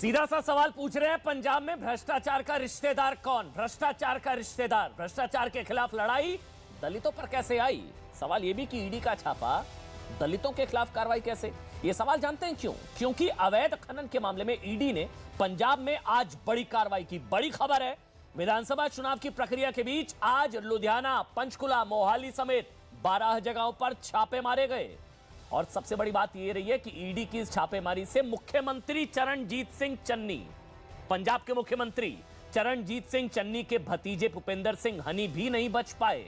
सीधा सा सवाल पूछ रहे हैं, पंजाब में भ्रष्टाचार का रिश्तेदार कौन? भ्रष्टाचार का रिश्तेदार, भ्रष्टाचार के खिलाफ लड़ाई दलितों पर कैसे आई? सवाल यह भी कि ईडी का छापा, दलितों के खिलाफ कार्रवाई कैसे? यह सवाल जानते हैं क्यों? क्योंकि अवैध खनन के मामले में ईडी ने पंजाब में आज बड़ी कार्रवाई की। बड़ी खबर है, विधानसभा चुनाव की प्रक्रिया के बीच आज लुधियाना, पंचकुला, मोहाली समेत 12 जगहों पर छापे मारे गए। और सबसे बड़ी बात यह रही है कि ईडी की इस छापेमारी से मुख्यमंत्री चरणजीत सिंह चन्नी, पंजाब के मुख्यमंत्री चरणजीत सिंह चन्नी के भतीजे भूपेंद्र सिंह हनी भी नहीं बच पाए।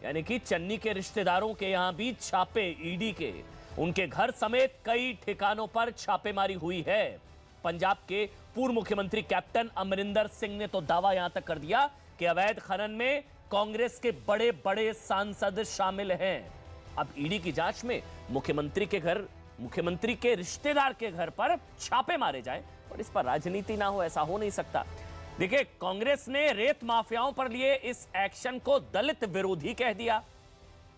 यानी कि चन्नी के रिश्तेदारों के यहां भी छापे ईडी के, उनके घर समेत कई ठिकानों पर छापेमारी हुई है। पंजाब के पूर्व मुख्यमंत्री कैप्टन अमरिंदर सिंह ने तो दावा यहां तक कर दिया कि अवैध खनन में कांग्रेस के बड़े बड़े सांसद शामिल हैं। अब ईडी की जांच में मुख्यमंत्री के घर, मुख्यमंत्री के रिश्तेदार के घर पर छापे मारे जाएं और इस पर राजनीति ना हो, ऐसा हो नहीं सकता। देखिए, कांग्रेस ने रेत माफियाओं पर लिए इस एक्शन को दलित विरोधी कह दिया।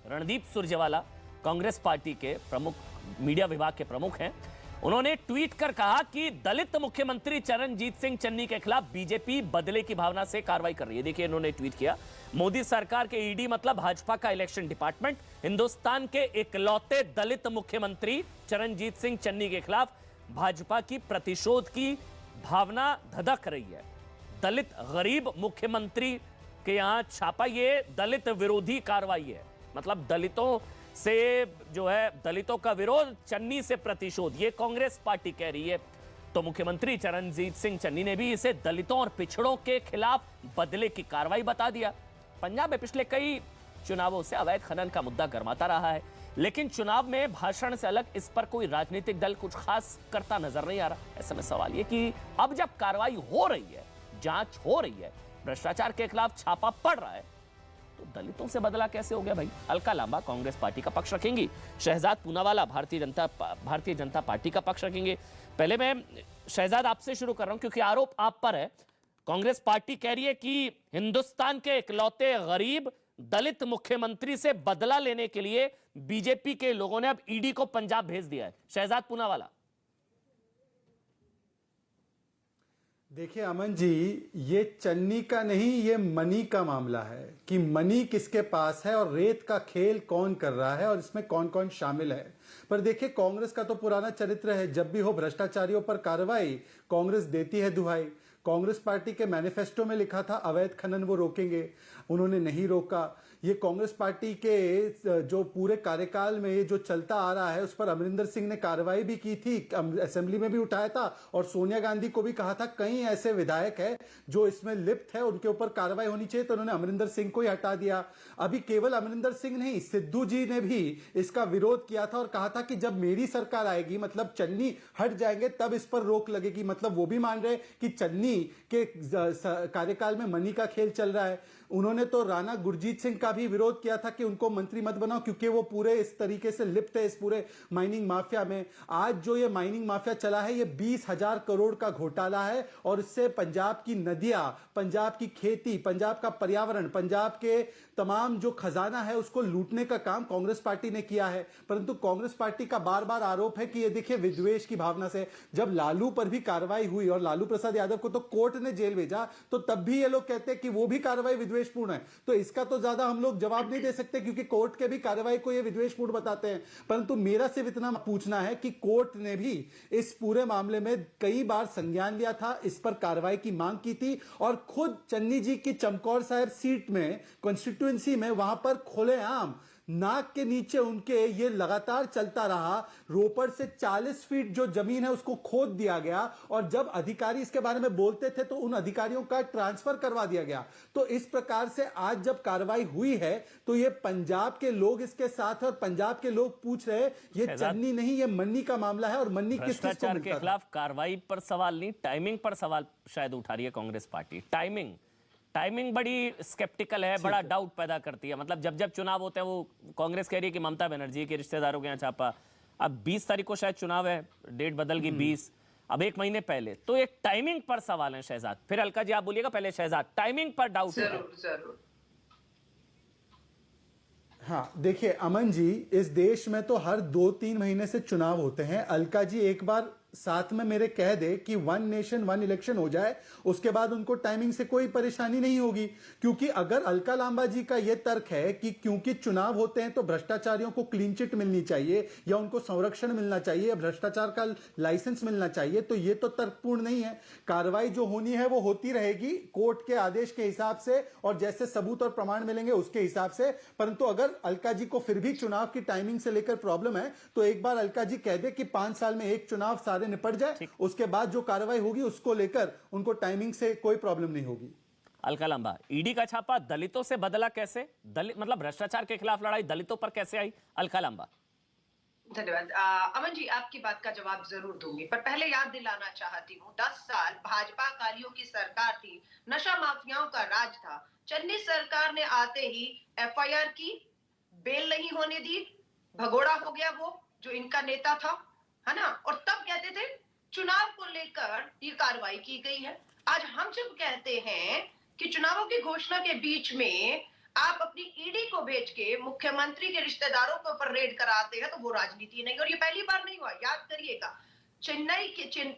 रणदीप सुरजेवाला कांग्रेस पार्टी के प्रमुख, मीडिया विभाग के प्रमुख हैं। उन्होंने ट्वीट कर कहा कि दलित मुख्यमंत्री चरणजीत सिंह चन्नी के खिलाफ बीजेपी बदले की भावना से कार्रवाई कर रही है। देखिए, इन्होंने ट्वीट किया, मोदी सरकार के ईडी मतलब भाजपा का इलेक्शन डिपार्टमेंट। हिंदुस्तान के इकलौते दलित मुख्यमंत्री चरणजीत सिंह चन्नी के खिलाफ भाजपा की प्रतिशोध की भावना धधक रही है। दलित गरीब मुख्यमंत्री के यहां छापा, ये दलित विरोधी कार्रवाई है। मतलब दलितों से जो है, दलितों का विरोध, चन्नी से प्रतिशोध, ये कांग्रेस पार्टी कह रही है। तो मुख्यमंत्री चरणजीत सिंह चन्नी ने भी इसे दलितों और पिछड़ों के खिलाफ बदले की कार्रवाई बता दिया। पंजाब में पिछले कई चुनावों से अवैध खनन का मुद्दा गर्माता रहा है, लेकिन चुनाव में भाषण से अलग इस पर कोई राजनीतिक दल कुछ खास करता नजर नहीं आ रहा। ऐसे में सवाल यह कि अब जब कार्रवाई हो रही है, जांच हो रही है, भ्रष्टाचार के खिलाफ छापा पड़ रहा है, तो दलितों से बदला कैसे हो गया भाई? अलका लांबा कांग्रेस पार्टी का पक्ष रखेंगी, शहजाद पूनावाला भारतीय जनता पार्टी का पक्ष रखेंगे। पहले मैं शहजाद आपसे शुरू कर रहा हूं क्योंकि आरोप आप पर है। कांग्रेस पार्टी कह रही है कि हिंदुस्तान के इकलौते गरीब दलित मुख्यमंत्री से बदला लेने के लिए बीजेपी के लोगों ने अब ईडी को पंजाब भेज दिया है। शहजाद पूनावाला। देखिए अमन जी, ये चन्नी का नहीं, ये मनी का मामला है कि मनी किसके पास है और रेत का खेल कौन कर रहा है और इसमें कौन कौन शामिल है। पर देखिए, कांग्रेस का तो पुराना चरित्र है, जब भी हो भ्रष्टाचारियों पर कार्रवाई कांग्रेस देती है दुहाई। कांग्रेस पार्टी के मैनिफेस्टो में लिखा था अवैध खनन वो रोकेंगे, उन्होंने नहीं रोका। ये कांग्रेस पार्टी के जो पूरे कार्यकाल में ये जो चलता आ रहा है, उस पर अमरिंदर सिंह ने कार्रवाई भी की थी, असेंबली में भी उठाया था और सोनिया गांधी को भी कहा था कई ऐसे विधायक है जो इसमें लिप्त है, उनके ऊपर कार्रवाई होनी चाहिए, तो उन्होंने अमरिंदर सिंह को ही हटा दिया। अभी केवल अमरिंदर सिंह नहीं, सिद्धू जी ने भी इसका विरोध किया था और कहा था कि जब मेरी सरकार आएगी, मतलब चन्नी हट जाएंगे, तब इस पर रोक लगेगी। मतलब वो भी मान रहे कि चन्नी के कार्यकाल में मनी का खेल चल रहा है। उन्होंने तो राणा गुरजीत सिंह का भी विरोध किया था कि उनको मंत्री मत बनाओ क्योंकि वो पूरे इस तरीके से लिप्त है इस पूरे माइनिंग माफिया में। आज जो ये माइनिंग माफिया चला है, ये 20,000 करोड़ का घोटाला है और इससे पंजाब की नदियां, पंजाब की खेती, पंजाब का पर्यावरण, पंजाब के तमाम जो खजाना है उसको लूटने का काम कांग्रेस पार्टी ने किया है। परंतु कांग्रेस पार्टी का बार बार आरोप है कि ये देखिए विद्वेष की भावना से, जब लालू पर भी कार्रवाई हुई और लालू प्रसाद यादव को तो कोर्ट ने जेल भेजा, तो तब भी ये लोग कहते हैं कि वो भी कार्रवाई विद्वेषपूर्ण है। तो इसका तो ज्यादा हम लोग जवाब नहीं दे सकते क्योंकि कोर्ट के भी कार्रवाई को ये विद्वेषपूर्ण बताते हैं। परंतु मेरा सिर्फ इतना पूछना है कि कोर्ट ने भी इस पूरे मामले में कई बार संज्ञान लिया था, इस पर कार्रवाई की मांग की थी और खुद चन्नी जी की चमकौर साहिब सीट में, कॉन्स्टिट्यूएंसी में, वहां पर खुलेआम नाक के नीचे उनके ये लगातार चलता रहा। रोपड़ से 40 फीट जो जमीन है उसको खोद दिया गया और जब अधिकारी इसके बारे में बोलते थे तो उन अधिकारियों का ट्रांसफर करवा दिया गया। तो इस प्रकार से आज जब कार्रवाई हुई है तो ये पंजाब के लोग इसके साथ है और पंजाब के लोग पूछ रहे हैं ये चन्नी नहीं, ये मन्नी का मामला है और मन्नी किस भ्रष्टाचार के खिलाफ कार्रवाई पर सवाल नहीं, टाइमिंग पर सवाल शायद उठा रही है कांग्रेस पार्टी। टाइमिंग बड़ी स्केप्टिकल है, बड़ा डाउट पैदा करती है। मतलब जब जब चुनाव होते हैं, वो कांग्रेस कह रही है कि ममता बनर्जी के रिश्तेदारों के यहाँ छापा, अब 20 तारीख को शायद चुनाव है, डेट बदल गई 20, अब 1 महीने पहले। तो एक टाइमिंग पर सवाल है शहजाद, फिर अलका जी आप बोलिएगा, पहले शहजाद। टाइमिंग पर डाउट है। जरूर। हाँ देखिए अमन जी, इस देश में तो हर 2-3 महीने से चुनाव होते हैं। अलका जी एक बार साथ में मेरे कह दे कि 1 नेशन 1 इलेक्शन हो जाए, उसके बाद उनको टाइमिंग से कोई परेशानी नहीं होगी। क्योंकि अगर अलका लांबा जी का यह तर्क है कि क्योंकि चुनाव होते हैं तो भ्रष्टाचारियों को क्लीन चिट मिलनी चाहिए या उनको संरक्षण मिलना चाहिए या भ्रष्टाचार का लाइसेंस मिलना चाहिए, तो यह तो तर्कपूर्ण नहीं है। कार्रवाई जो होनी है वो होती रहेगी कोर्ट के आदेश के हिसाब से और जैसे सबूत और प्रमाण मिलेंगे उसके हिसाब से। परंतु अगर अलका जी को फिर भी चुनाव की टाइमिंग से लेकर प्रॉब्लम है तो एक बार अलका जी कह दे कि 5 साल में एक चुनाव सारे निपट जाए, उसके बाद जो कार्रवाई होगी उसको लेकर उनको टाइमिंग से कोई प्रॉब्लम नहीं होगी। अलका लांबा, ईडी का छापा दलितों से बदला कैसे? दलित मतलब भ्रष्टाचार के खिलाफ लड़ाई दलितों पर कैसे आई? अलका लांबा। धन्यवाद। अमन जी, आपकी बात का जवाब जरूर दूंगी, पर पहले याद दिलाना चाहती हूँ 10 साल भाजपा अकालियों की सरकार थी, नशा माफियाओं का राज था। चन्नी सरकार ने आते ही एफआईआर की, बेल नहीं होने दी, भगोड़ा हो गया वो जो इनका नेता था, है ना। और तब कहते थे चुनाव को लेकर ये कार्रवाई की गई है। आज हम जब कहते हैं कि चुनावों की घोषणा के बीच में आप अपनी ईडी को भेज के मुख्यमंत्री के रिश्तेदारों के ऊपर रेड कराते हैं, तो वो राजनीति नहीं। और ये पहली बार नहीं हुआ, याद करिएगा।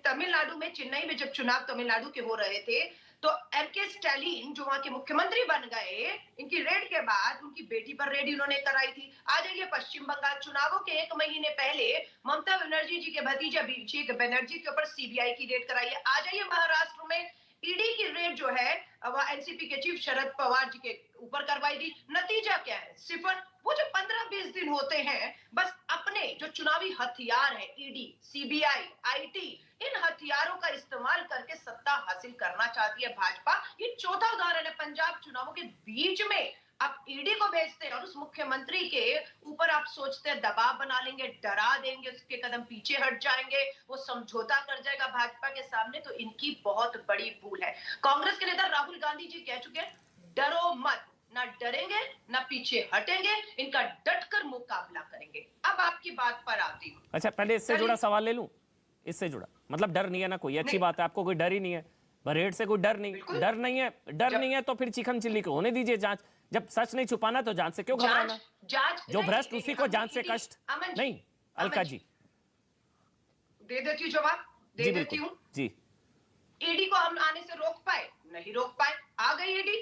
तमिलनाडु में, चेन्नई में जब चुनाव तमिलनाडु के हो रहे थे तो एमके स्टालिन जो वहां के मुख्यमंत्री बन गए, इनकी रेड के बाद उनकी बेटी पर रेड इन्होंने कराई थी। आ जाइए पश्चिम बंगाल, चुनावों के 1 महीने पहले ममता बनर्जी जी के भतीजे अभिषेक बनर्जी के ऊपर सीबीआई की रेड कराई है। आ जाइए महाराष्ट्र में ईडी की रेड जो है वह एनसीपी के चीफ शरद पवार जी के ऊपर करवाई दी। नतीजा क्या है? सिफर। वो जो 15-20 दिन होते हैं, बस अपने जो चुनावी हथियार है ईडी, सीबीआई, आईटी, इन हथियारों का इस्तेमाल करके सत्ता हासिल करना चाहती है भाजपा। ये चौथा उदाहरण है पंजाब चुनावों के बीच में आप ईडी को भेजते हैं और उस मुख्यमंत्री के ऊपर आप सोचते हैं दबाव बना लेंगे, डरा देंगे, उसके कदम पीछे हट जाएंगे, वो समझौता कर जाएगा भाजपा के सामने। तो इनकी बहुत बड़ी भूल है। कांग्रेस के नेता राहुल गांधी जी कह चुके हैं, डरो मत, ना डरेंगे ना पीछे हटेंगे, इनका डटकर मुकाबला करेंगे। अब आपकी बात पर आती हूँ। अच्छा, पहले इससे जुड़ा सवाल ले लूं। इससे जुड़ा मतलब डर नहीं है ना कोई? अच्छी बात है, आपको कोई डर ही नहीं है। रेड से कोई डर नहीं, डर नहीं है, डर नहीं है तो फिर चिकन चिल्ली को होने दीजिए जांच। जब सच नहीं छुपाना तो जांच से क्यों घबराना? जो भ्रष्ट उसी को जांच से कष्ट नहीं। अलका जी दे देती हूँ जवाब, दे देती हूँ जी। ईडी को हम आने से रोक पाए? नहीं रोक पाए। आ गई ईडी,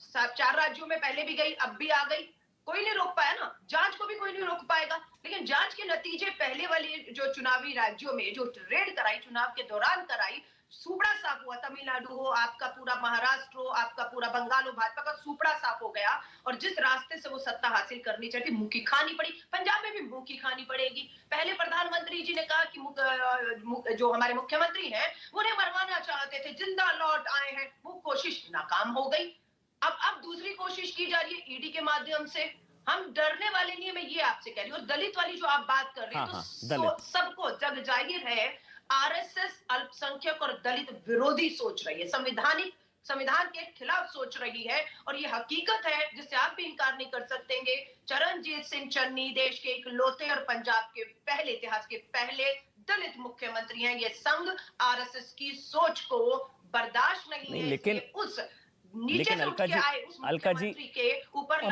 4 राज्यों में पहले भी गई, अब भी आ गई, कोई नहीं रोक पाया ना। जांच को भी कोई नहीं रोक पाएगा। लेकिन जांच के नतीजे पहले वाली जो चुनावी राज्यों में जो रेड कराई, चुनाव के दौरान कराई, सुपड़ा साफ हुआ। तमिलनाडु हो, आपका पूरा महाराष्ट्र हो, आपका पूरा बंगाल हो, भाजपा का सुपड़ा साफ हो गया। और जिस रास्ते से वो सत्ता हासिल करनी चाहती, मुंह खानी पड़ी। पंजाब में भी मुंह खानी पड़ेगी। पहले प्रधानमंत्री जी ने कहा कि जो हमारे मुख्यमंत्री हैं वो उन्हें मरवाना चाहते थे, जिंदा लौट आए हैं, वो कोशिश नाकाम हो गई। अब दूसरी कोशिश की जा रही है ईडी के माध्यम से। हम डरने वाले नहीं है, मैं ये आपसे कह रही हूँ। और दलित वाली जो आप बात कर रहे हैं, तो सबको जग जाहिर है आरएसएस अल्पसंख्यक और दलित विरोधी सोच रही है, संविधान के खिलाफ सोच रही है। और ये हकीकत है जिससे आप भी इनकार नहीं कर सकेंगे। चरणजीत सिंह चन्नी देश के इकलौते और पंजाब के पहले, इतिहास के पहले दलित मुख्यमंत्री हैं। ये संघ आरएसएस की सोच को बर्दाश्त नहीं है। लेकिन अलका जी के ऊपर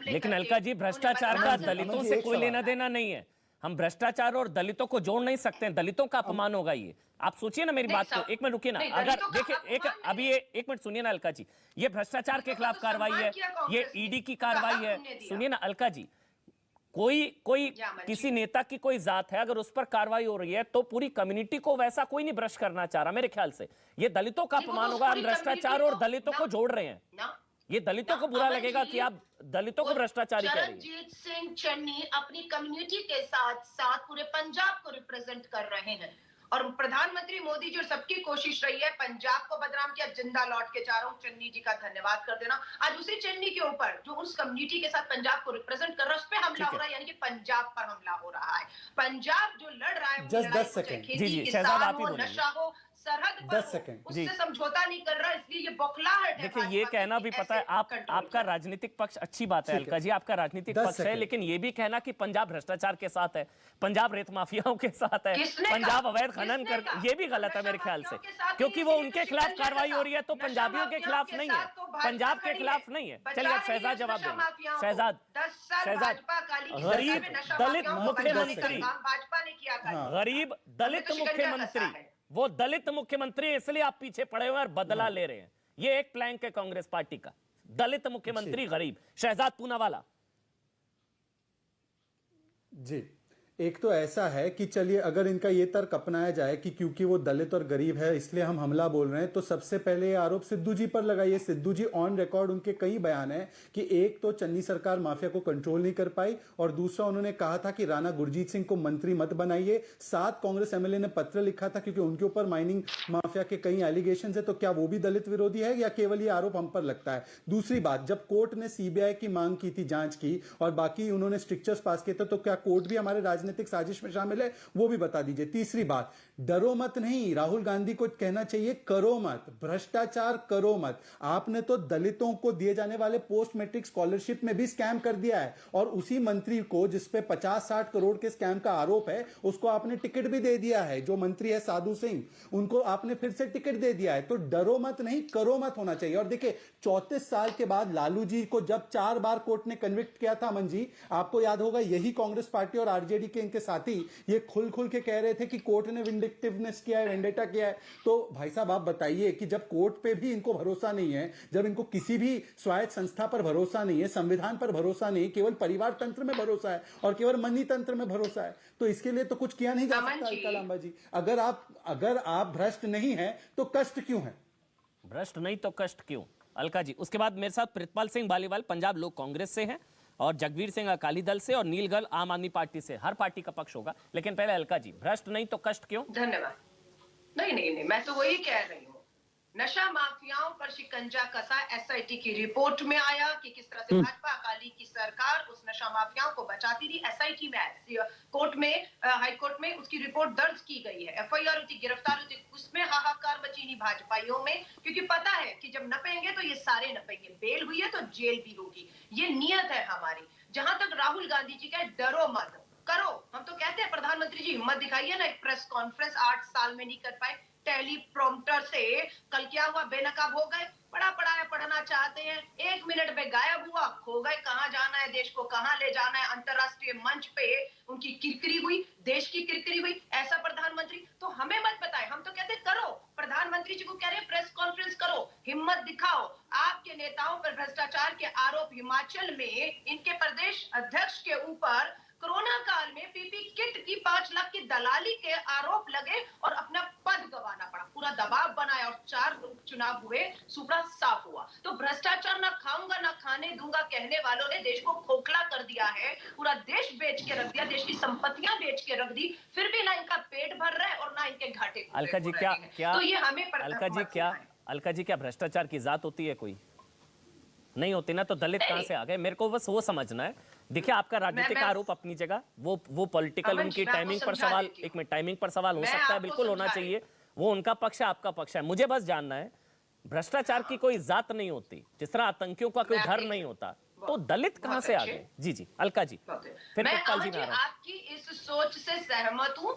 लेकिन अलका जी, भ्रष्टाचार का दलितों से कोई लेना देना नहीं है। हम भ्रष्टाचार और दलितों को जोड़ नहीं सकते हैं, दलितों का अपमान होगा ये। आप सोचिए ना मेरी बात को, एक मिनट रुकिए ना। अगर देखिए अभी ये 1 मिनट सुनिए ना अलका जी, ये भ्रष्टाचार के खिलाफ कार्रवाई है, ये ईडी की कार्रवाई है। सुनिए ना अलका जी, कोई किसी नेता की कोई जात है, अगर उस पर कार्रवाई हो रही है तो पूरी कम्युनिटी को वैसा कोई नहीं भ्रष्ट करना चाह रहा। मेरे ख्याल से ये दलितों का अपमान होगा। हम भ्रष्टाचार और दलितों को जोड़ रहे हैं, ये दलितों को बुरा लगेगा कि आप दलितों को भ्रष्टाचारी कह रही हैं। चरणजीत सिंह चन्नी अपनी कम्युनिटी के साथ साथ पूरे पंजाब को रिप्रेजेंट कर रहे हैं। और प्रधानमंत्री मोदी जी और सबकी कोशिश रही है पंजाब को बदनाम किया, जिंदा लौट के जा रहा हूं। चन्नी जी का धन्यवाद कर देना। आज उसी चन्नी के ऊपर जो उस कम्युनिटी के साथ पंजाब को रिप्रेजेंट कर रहा है, उस पर हमला हो रहा है, यानी कि पंजाब पर हमला हो रहा है। पंजाब जो लड़ रहा है, जस्ट 10 सेकंड जी, शहजाद आप ही बोलिए। नशा हो, सरहद 10 पर सेकंड। उससे समझौता नहीं कर रहा, इसलिए ये बौखलाहट है। देखिए ये कहना भी पता है आपका राजनीतिक पक्ष अच्छी बात है अलका जी, आपका राजनीतिक पक्ष है, लेकिन ये भी कहना कि पंजाब भ्रष्टाचार के साथ है, पंजाब रेत माफियाओं के साथ है, पंजाब अवैध खनन कर, ये भी गलत है मेरे ख्याल से, क्योंकि वो उनके खिलाफ कार्रवाई हो रही है तो पंजाबियों के खिलाफ नहीं है, पंजाब के खिलाफ नहीं है। चलिए आप शहजाद जवाब देंगे। शहजाद गरीब दलित मुख्यमंत्री, भाजपा ने किया था। गरीब दलित मुख्यमंत्री, वो दलित मुख्यमंत्री, इसलिए आप पीछे पड़े हुए और बदला ले रहे हैं। ये एक प्लैंक है कांग्रेस पार्टी का, दलित मुख्यमंत्री गरीब। शहजाद पूनावाला जी, एक तो ऐसा है कि चलिए अगर इनका ये तर्क अपनाया जाए कि क्योंकि वो दलित और गरीब है इसलिए हम हमला बोल रहे हैं, तो सबसे पहले ये आरोप सिद्धू जी पर लगाइए। सिद्धू जी ऑन रिकॉर्ड उनके कई बयान हैं कि एक तो चन्नी सरकार माफिया को कंट्रोल नहीं कर पाई, और दूसरा उन्होंने कहा था कि राणा गुरजीत सिंह को मंत्री मत बनाइए। 7 कांग्रेस एमएलए ने पत्र लिखा था क्योंकि उनके ऊपर माइनिंग माफिया के कई एलिगेशन है। तो क्या वो भी दलित विरोधी है या केवल ये आरोप हम पर लगता है? दूसरी बात, जब कोर्ट ने सीबीआई की मांग की थी जांच की और बाकी उन्होंने स्ट्रिक्चर्स पास किए थे, तो क्या कोर्ट भी हमारे राजनीतिक साजिश में शामिल है? वो भी बता दीजिए। तीसरी बात, डरो मत नहीं, राहुल गांधी को कहना चाहिए करो मत, भ्रष्टाचार करो मत। आपने तो दलितों को दिए जाने वाले पोस्ट मैट्रिक स्कॉलरशिप में भी स्कैम कर दिया है, और उसी मंत्री को जिसपे 50-60 करोड़ के स्कैम का आरोप है उसको आपने टिकट भी दे दिया है। जो मंत्री है साधु सिंह, उनको आपने फिर से टिकट दे दिया है। तो डरो मत नहीं, करो मत होना चाहिए। और देखिए 34 साल के बाद लालू जी को जब 4 बार कोर्ट ने कन्विक्ट किया था, अमन जी आपको याद होगा, यही कांग्रेस पार्टी और आरजेडी के इनके साथी ये खुल के कह रहे थे कि कोर्ट ने विंडिक्टिवनेस किया है, वेंडेटा किया है। तो भाई साहब आप बताइए कि जब कोर्ट पे भी इनको भरोसा नहीं है, जब इनको किसी भी स्वायत्त संस्था पर भरोसा नहीं है, संविधान पर भरोसा नहीं, केवल परिवार तंत्र में भरोसा है और केवल मनी तंत्र में भरोसा है, तो इसके लिए तो कुछ किया नहीं जा सकता। अलका लांबा जी, अगर आप भ्रष्ट नहीं है तो कष्ट क्यों है? भ्रष्ट नहीं तो कष्ट क्यों? अलका जी, उसके बाद मेरे साथ प्रितपाल सिंह बालीवाल पंजाब लोक कांग्रेस से हैं, और जगवीर सिंह अकाली दल से, और नीलगल आम आदमी पार्टी से। हर पार्टी का पक्ष होगा, लेकिन पहले अलका जी, भ्रष्ट नहीं तो कष्ट क्यों? धन्यवाद। नहीं, मैं तो वही कह रही हूँ। नशा माफियाओं पर शिकंजा कसा एसआईटी की रिपोर्ट में आया कि किस तरह से भाजपा अकाली की सरकार उस नशा माफियाओं को बचाती थी। एसआईटी में, कोर्ट में, हाई कोर्ट में उसकी रिपोर्ट दर्ज की गई है, एफआईआर होती, गिरफ्तार होती, उसमें हाहाकार मची नहीं भाजपाइयों में, क्योंकि पता है कि जब नपेंगे तो ये सारे नपेंगे, बेल हुई है तो जेल भी होगी, ये नियत है हमारी। जहां तक राहुल गांधी जी का डरो मत करो, हम तो कहते हैं प्रधानमंत्री जी हिम्मत दिखाइए ना, एक प्रेस कॉन्फ्रेंस 8 साल में नहीं कर पाए, टेलीप्रॉम्प्टर से कल क्या हुआ, बेनकाब हो गए, पढ़ना चाहते हैं, 1 मिनट में गायब हुआ, खो गए, कहां जाना है, देश को कहां ले जाना है, अंतरराष्ट्रीय मंच पे उनकी किरकिरी हुई, देश की किरकिरी हुई। ऐसा प्रधानमंत्री तो हमें मत बताए, हम तो कहते करो, प्रधानमंत्री जी को कह रहे प्रेस कॉन्फ्रेंस करो, हिम्मत दिखाओ। आपके नेताओं पर भ्रष्टाचार के आरोप, हिमाचल में इनके प्रदेश अध्यक्ष के ऊपर कोरोना काल में पीपी किट की 5 लाख की दलाली के आरोप लगे और अपना पद गंवाना पड़ा, पूरा दबाव बनाया और 4 चुनाव हुए, सुपड़ा साफ हुआ। तो भ्रष्टाचार ना खाऊंगा ना खाने दूंगा कहने वालों ने देश को खोखला कर दिया है, पूरा देश बेच के रख दिया, देश की संपत्तियां बेच के रख दी, फिर भी ना इनका पेट भर रहा है और ना इनके घाटे। अलका जी क्या तो ये हमें अलका जी क्या भ्रष्टाचार की जात होती है? कोई नहीं होती ना, तो दलित कहां से आ गए? मेरे को बस वो समझना है। देखिए आपका राजनीतिक आरोप अपनी जगह, वो पॉलिटिकल उनकी टाइमिंग पर सवाल, एक मिनट, टाइमिंग पर सवाल हो सकता है, बिल्कुल होना चाहिए, वो उनका पक्ष है, आपका पक्ष है। मुझे बस जानना है, भ्रष्टाचार की कोई जात नहीं होती, जिस तरह आतंकियों का कोई घर नहीं होता, तो दलित कहां से आ गए? जी अलका जी, फिर प्रितपाल जी। मैं आपकी इस सोच से सहमत हूं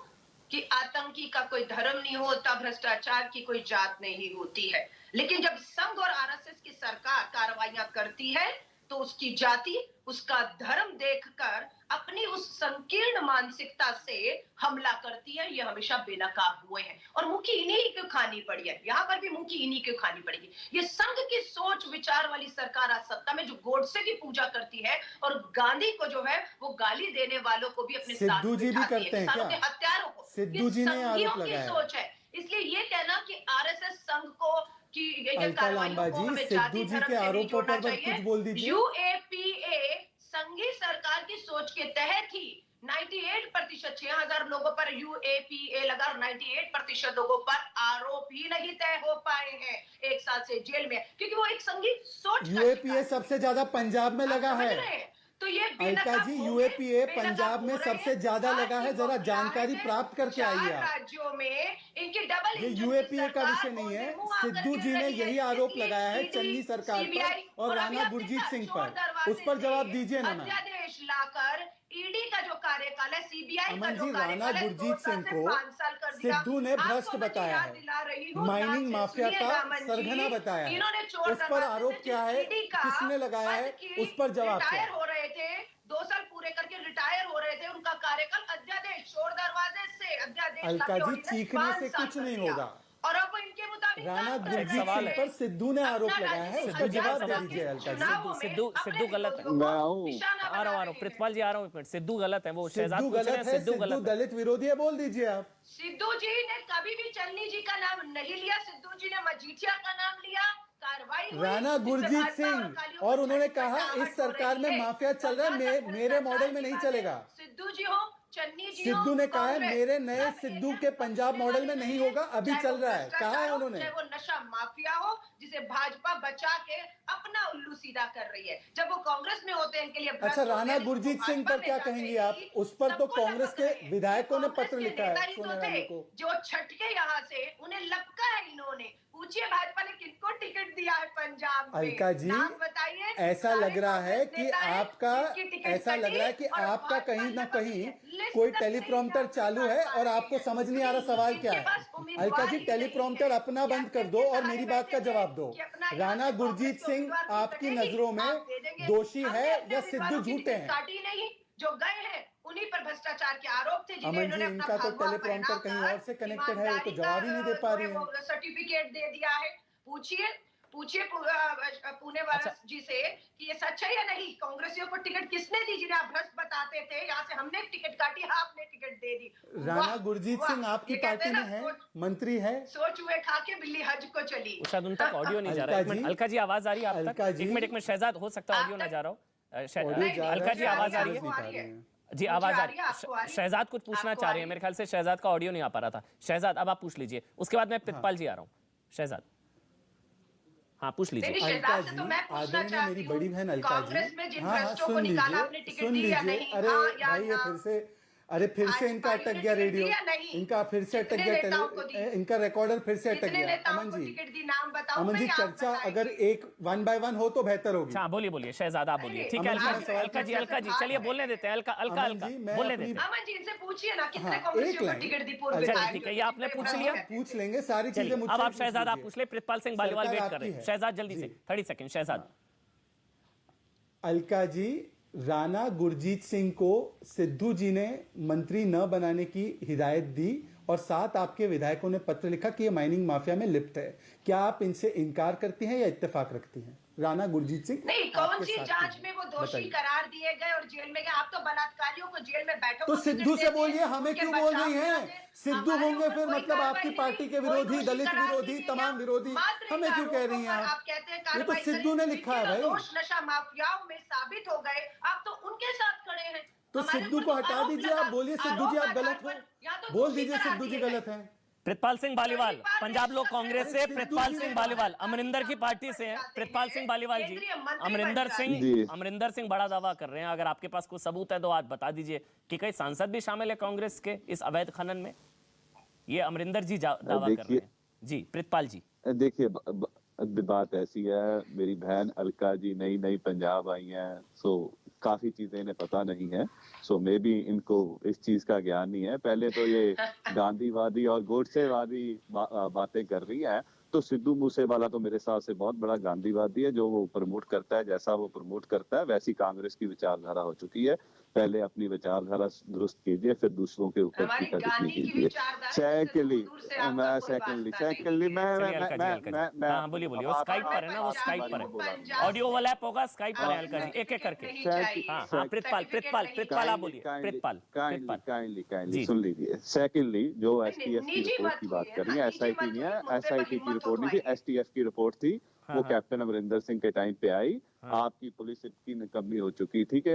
कि आतंकी का कोई धर्म नहीं होता, भ्रष्टाचार की कोई जात नहीं होती है, लेकिन जब संघ और आरएसएस की सरकार कार्रवाइयां करती है तो उसकी जाति, उसका धर्म देखकर अपनी उस संकीर्ण मानसिकता से हमला करती है। ये हमेशा बेनकाब हुए हैं और मुंह की इन्हीं क्यों खानी पड़ी है, यहाँ पर भी मुंह की इन्हीं क्यों खानी पड़ेगी। ये संघ की सोच विचार वाली सरकार आज सत्ता में, जो गोडसे की पूजा करती है और गांधी को जो है वो गाली देने वालों को भी अपने साथ सिद्धू जी भी करते हैं क्या? हत्यारों को सिद्धू जी ने आरोप लगाया, सोच है। इसलिए ये कहना कि आरएसएस संघ को अलका लांबा जी, सिद्धू जी के आरोपों पर कुछ बोल दीजिए। यूएपीए संघीय सरकार की सोच के तहत ही 98%, 6000 लोगों पर यूएपीए लगा और 98% लोगों पर आरोप ही नहीं तय हो पाए हैं, 1 साल से जेल में, क्योंकि वो एक संघीय सोच। यूएपीए सबसे ज्यादा पंजाब में लगा है, तो ये अलका जी, यूएपीए पंजाब में सबसे ज्यादा लगा है, जरा जानकारी प्राप्त करके आइए आप। राज्यों में इनकी डबल ये यूएपीए का विषय नहीं है। सिद्धू जी ने यही आरोप लगाया है चन्नी सरकार पर और राणा गुरजीत सिंह पर। उस पर जवाब दीजिए ना मैम। अध्यादेश लाकर ईडी का जो कार्यकाल है, सीबीआई का अमन जो जी, राणा कार्यकाल है, गुरजीत 2 साल सिंह से को 5 साल कर दिया। सिद्धू ने भ्रष्ट आपको मैं बताया याद है, दिला रही हूँ, माइनिंग ध्यान से माफिया सुनिएगा का अमन जी। सरगना बताया है। इन्होंने चोर उस पर दरवाजे आरोप से क्या है, ईडी का किसने लगाया है, पद की उस पर जवाब क्या रिटायर है? हो रहे थे, 2 साल पूरे करके रिटायर हो रहे थे, उनका कार्यकाल अध्यादेश चोर दरवाजे से अध्यादेश अलका लाके जी, ऑर्डिनेंस चीखने 5 से साल कुछ कर नहीं दिया। होगा। और अब इनके मुताबिक राणा काम कर गुरजीत रहे सवाल सिंह है। पर सिद्धू ने आरोप अपना लगाया है, राजनीतिक उस पर जवाब दे अध्यात्म दीजिए अलका जी। चुनावों में सिद्धू अपने गलत है। विरोधियों को मैं आऊं। निशाना आ रहा बना हूँ रहे हैं। प्रितपाल जी, आ रहा हूँ एक मिनट। सिद्धू गलत है, वो शहजाद सिद्धू पूछ रहे गलत हैं, है, सिद्धू सिद्धू गलत है। दलित विरोधी है, बोल दीजिए आप। सिद्धू जी ने कभी भी चन्नी जी का नाम नहीं लिया। सिद्धू जी ने मजीठिया का नाम लिया। कार्रवाई हुई, राणा जिससे गुरजीत भाजपा और सिंह कालियों और को उन्होंने छठी कहा बटावट इस सरकार हो में रही है। माफिया चल रहा है, कर्नाटक मेरे मॉडल में सरकार नहीं की चलेगा। बात है। सिद्धू जी हो, चन्नी जी हो, सिद्धू ने कहा है कांग्रेस, मेरे नए सब सिद्धू एजेंट के पंजाब बचने मॉडल वाले में नहीं हैं। होगा, अभी चाहे चल वो रहा है, कहा भ्रष्टाचार है हो, उन्होंने। चाहे वो नशा माफिया हो, जिसे भाजपा बचा के अपना उल्लू सीधा कर रही है। जब वो कांग्रेस में होते हैं इनके लिए भ्रष्ट अच्छा, होते हैं, राणा लेकिन वो गुरजीत सिंह भाजपा पर में क्या जाते कहेंगे आप? ही उस पर तो सबको कांग्रेस लपक के रहे हैं। विधायकों ने कांग्रेस पत्र के लिखा नेता है ही तो सोनिया थे, गांधी को। जो छटके यहाँ से उन्हें लपका है इन्होंने। पूछिए भाजपा ने किनको टिकट दिया है पंजाब में? अलका जी, नाम बताइए। ऐसा लग रहा है कांग्रेस कि नेता हैं, आपका जिनकी टिकट ऐसा लग रहा है कि कटी और आपका भाजपा कहीं ना लपक कहीं रही है। लिस्ट कोई तक टेलीप्रॉम्प्टर नहीं चालू है और आपको समझ नहीं आ रहा सवाल क्या इनके है। पास उम्मीदवार अलका जी, ही टेलीप्रॉम्प्टर नहीं है। अपना बंद कर दो और मेरी बात का जवाब दो। राणा गुरजीत सिंह आपकी नजरों में दोषी है या सिद्धू झूठे हैं? काटी नहीं, जो गए हैं उन्हीं पर भ्रष्टाचार के आरोप थे, जिन्हें अमन जी, इन्होंने अपना इनका तो भगवा टेलीप्रॉम्प्टर कहीं और से कनेक्टेड है, वो तो जवाब ही नहीं दे पा रही है। सर्टिफिकेट दे दिया है। पूछिए पुणे वाला जी से कि ये सच है या नहीं। कांग्रेसियों को टिकट किसने दी? जिन्हें आप भ्रष्ट बताते थे, यहाँ से हमने टिकट काटी, आपने टिकट दे दी। राणा गुरजीत सिंह आपकी पार्टी में है, मंत्री है। सोच हुए खा के बिल्ली हज को चली। शायद उन तक ऑडियो नहीं जा रहा है। एक मिनट, अलका जी आवाज आ रही है आप अलका तक? जी। एक मिनट, शहजाद, हो सकता है ऑडियो ना जा रहा हो। अलका जी आवाज आ रही है? जी आवाज आ रही है। शहजाद कुछ पूछना चाह रहे हैं, मेरे ख्याल से शहजाद का ऑडियो नहीं आ पा रहा था। शहजाद, अब आप पूछ लीजिए, उसके बाद मैं प्रितपाल जी आ रहा हूँ। शहजाद, हाँ पूछ लीजिए। अलका जी, आदरणीय मेरी बड़ी बहन अलका जी, हाँ सुन लीजिए, सुन लीजिए। अरे भाई, ये फिर से, अरे फिर से इनका अटक गया रेडियो, इनका फिर से अटक गया, इनका रिकॉर्डर फिर से अटक गया। अमन जी, चर्चा अगर एक 1 by 1 हो तो बेहतर होगी। हाँ बोलिए शहजाद, आप बोलिए। ठीक है अलका जी चलिए बोलने देते हैं। अलका बोलने देते हैं। अमन जी इनसे पूछिए ना, कितने हाँ, कांग्रेसियों एक को टिकट दी लाइन। पूर्व अच्छा, विधायक? ठीक है, ये आपने पूछ लिया। पूछ लेंगे सारी चीजें चलिए, मुझसे अब आप पूछ शहजाद आप लीजिए। पूछ ले। प्रितपाल सिंह बालीवाल सरकार वेट कर आपकी रहे हैं। है। शहजाद जल्दी से, 30 सेकंड शहजाद। अलका जी, राणा गुरजीत सिंह को सिद्धू जी ने मंत्री न बनाने की हिदायत दी और 7 आपके विधायकों ने पत्र लिखा कि ये माइनिंग माफिया में लिप्त है। क्या आप इनसे इनकार करती हैं या इत्तेफाक रखती हैं? राणा गुरजीत सिंह नहीं, कौन सी आपके साथ जांच ही में वो दोषी बताइए। करार दिए गए और जेल में गए? आप तो बलात्कारियों को जेल में बैठो तो सिद्धू से बोलिए, हमें क्यों बोल रही हैं? सिद्धू होंगे फिर मतलब आपकी पार्टी के विरोधी, दलित विरोधी, तमाम विरोधी, हमें क्यों कह रही हैं आप? कहते हैं ये तो सिद्धू ने लिखा है भाई। दोष नशा माफियाओं में साबित हो गए, आप तो उनके साथ खड़े हैं। तो हमारे सिद्धू ऊपर को हटा आरोप दीजिए, लगा- आप बोलिए सिद्धू जी आप आरोप गलत हो, या तो बोल दोषी दीजिए करार सिद्धू जी दिए गलत गए। हैं। प्रितपाल सिंह बालीवाल पंजाब लोक कांग्रेस से, सिद्धू प्रितपाल जी सिंह ने बालीवाल अमरिंदर की पार्टी से हैं। प्रितपाल सिंह बालीवाल जी, अमरिंदर सिंह बड़ा दावा कर रहे हैं। अगर आपके पास कोई सबूत है तो आज बता दीजिए कि कई सांसद भी शामिल है कांग्रेस के इस अवैध खनन में। ये अमरिंदर जी दावा कर रहे हैं। जी प्रितपाल जी, देखिए बात ऐसी है, मेरी बहन अलका जी नई पंजाब आई हैं, सो काफी चीजें इन्हें पता नहीं है। सो मे बी इनको इस चीज का ज्ञान नहीं है। पहले तो ये गांधीवादी और गोडसेवादी बातें कर रही है। तो सिद्धू मूसेवाला तो मेरे हिसाब से बहुत बड़ा गांधीवादी है। जो वो प्रमोट करता है, जैसा वो प्रमोट करता है वैसी कांग्रेस की विचारधारा हो चुकी है। पहले अपनी विचारधारा दुरुस्त कीजिए, फिर दूसरों के ऊपर टीका टिप्पणी कीजिए। सेकेंडली हाँ बोलिए वो स्काइप पर है ना, वो स्काइप पर है। ऑडियो वाला ऐप होगा, स्काइप पर है अलका जी, एक करके। हाँ प्रितपाल आप बोलिए। प्रितपाल काइंडली सुन लीजिए। सेकेंडली, जो एसटीएफ की रिपोर्ट की बात कर रही है, एसआईटी नहीं है, एसआईटी की रिपोर्ट नहीं थी, एसटीएफ की रिपोर्ट थी। वो कैप्टन अमरिंदर सिंह के टाइम पे आई। आपकी पुलिस इतनी निकम्मी हो चुकी थी कि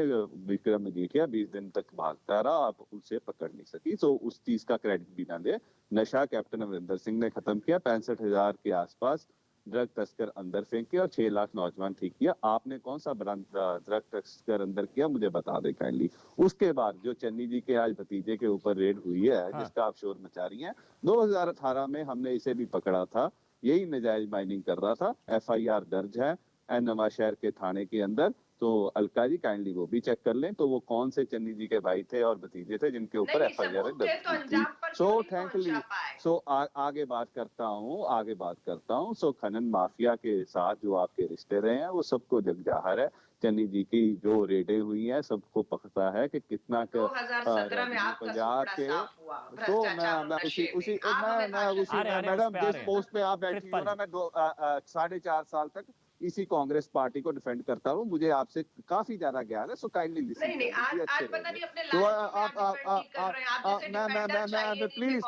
विक्रम मजीठिया 20 दिन तक भागता रहा, आप उसे पकड़ नहीं सकी। तो उस चीज का क्रेडिट भी ना दे। नशा कैप्टन अमरिंदर सिंह ने खत्म किया। 65,000 के आसपास ड्रग तस्कर अंदर फेंके और 6 लाख नौजवान ठीक किया। आपने कौन सा ड्रग तस्कर अंदर किया, मुझे बता दे काइंडली। उसके बाद जो चन्नी जी के आज भतीजे के ऊपर रेड हुई है, जिसका आप शोर मचा रही हैं, 2018 में हमने इसे भी पकड़ा था, यही नाजायज माइनिंग कर रहा था। FIR दर्ज है नवा शहर के थाने के अंदर। तो अलका जी काइंडली वो भी चेक कर लें, तो वो कौन से चन्नी जी के भाई थे और भतीजे थे जिनके ऊपर FIR दर्ज थी। सो थैंकली आगे बात करता हूँ। सो खनन माफिया के साथ जो आपके रिश्ते रहे हैं वो सबको जग जाहिर है। चन्नी जी की जो रेडें हुई हैं सबको पता है कि कितना 2017 में आपका पंजाब के। तो मैं उसी मैडम जिस पोस्ट पे आप बैठी हो ना, मैं 4.5 साल तक इसी कांग्रेस पार्टी को डिफेंड करता हूँ, मुझे आपसे काफी ज्यादा ज्ञान है। सो काइंडली नहीं आज पता नहीं अपने तो मैं प्लीज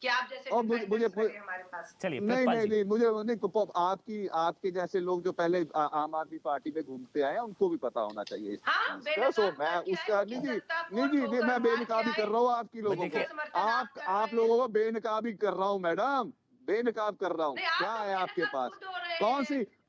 कि आप जैसे और मुझे हमारे पास। चलिए नहीं मुझे नहीं, आपके जैसे लोग जो पहले आम आदमी पार्टी में घूमते आए हैं उनको भी पता होना चाहिए। सो मैं उसका नहीं मैं बेनकाबी कर रहा हूँ आपकी लोगों को, आप लोगों को बेनकाबी कर रहा हूँ मैडम, बेनकाब कर रहा हूँ। क्या है आपके पास,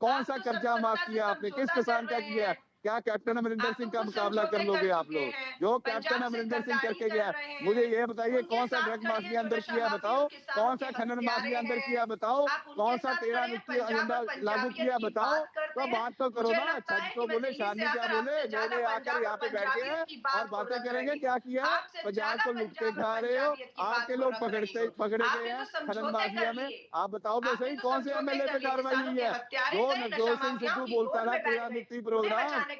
कौन सा कर्जा माफ किया आपने, किस किसान का किया? क्या कैप्टन अमरिंदर सिंह का मुकाबला कर लोगे आप लोग? जो कैप्टन अमरिंदर सिंह करके गया, मुझे ये बताइए कौन सा ड्रग माफिया अंदर किया बताओ, कौन सा खनन माफिया अंदर किया बताओ, कौन सा 13 मुक्ति एजेंडा लागू किया बताओ। तो बात तो करो ना, छत तो बोले शानी क्या बोले, मेरे आकर यहाँ पे बैठ गए हैं और बातें करेंगे क्या किया। पंजाब को लुटते खा रहे हो, आपके लोग पकड़े गए हैं खनन माफिया में। आप बताओ तो सही कौन से MLA पे कार्रवाई हुई है? जो नवजोत सिंह सिद्धू बोलता था 13 मुक्ति प्रोग्राम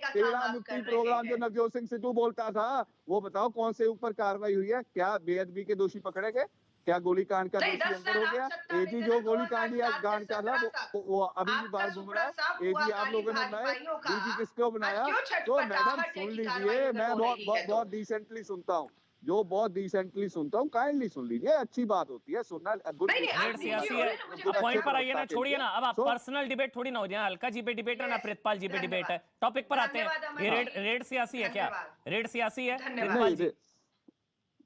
जो नवजोत सिंह सिद्धू बोलता था, वो बताओ कौन से ऊपर कार्रवाई हुई है? क्या बेअदबी के दोषी पकड़े गए? क्या गोलीकांड का दोषी अंदर हो गया? एजी जो गोलीकांड या गांड का था वो अभी भी बाहर घूम रहा है। एजी आप लोगों ने बनाया, डीजी किसको बनाया? तो मैडम सुन लीजिए, मैं बहुत डिसेंटली सुनता हूँ, जो बहुत डिसेंटली सुनता हूँ, काइंडली सुन लीजिए, अच्छी बात होती है सुनना। सियासी है, पॉइंट पर आइए ना, छोड़िए ना, अब आप पर्सनल डिबेट थोड़ी ना हो जाए। अलका जी पे डिबेट है ना, प्रितपाल जी पे डिबेट है, टॉपिक पर आते हैं। ये रेड सियासी है क्या? रेड सियासी है?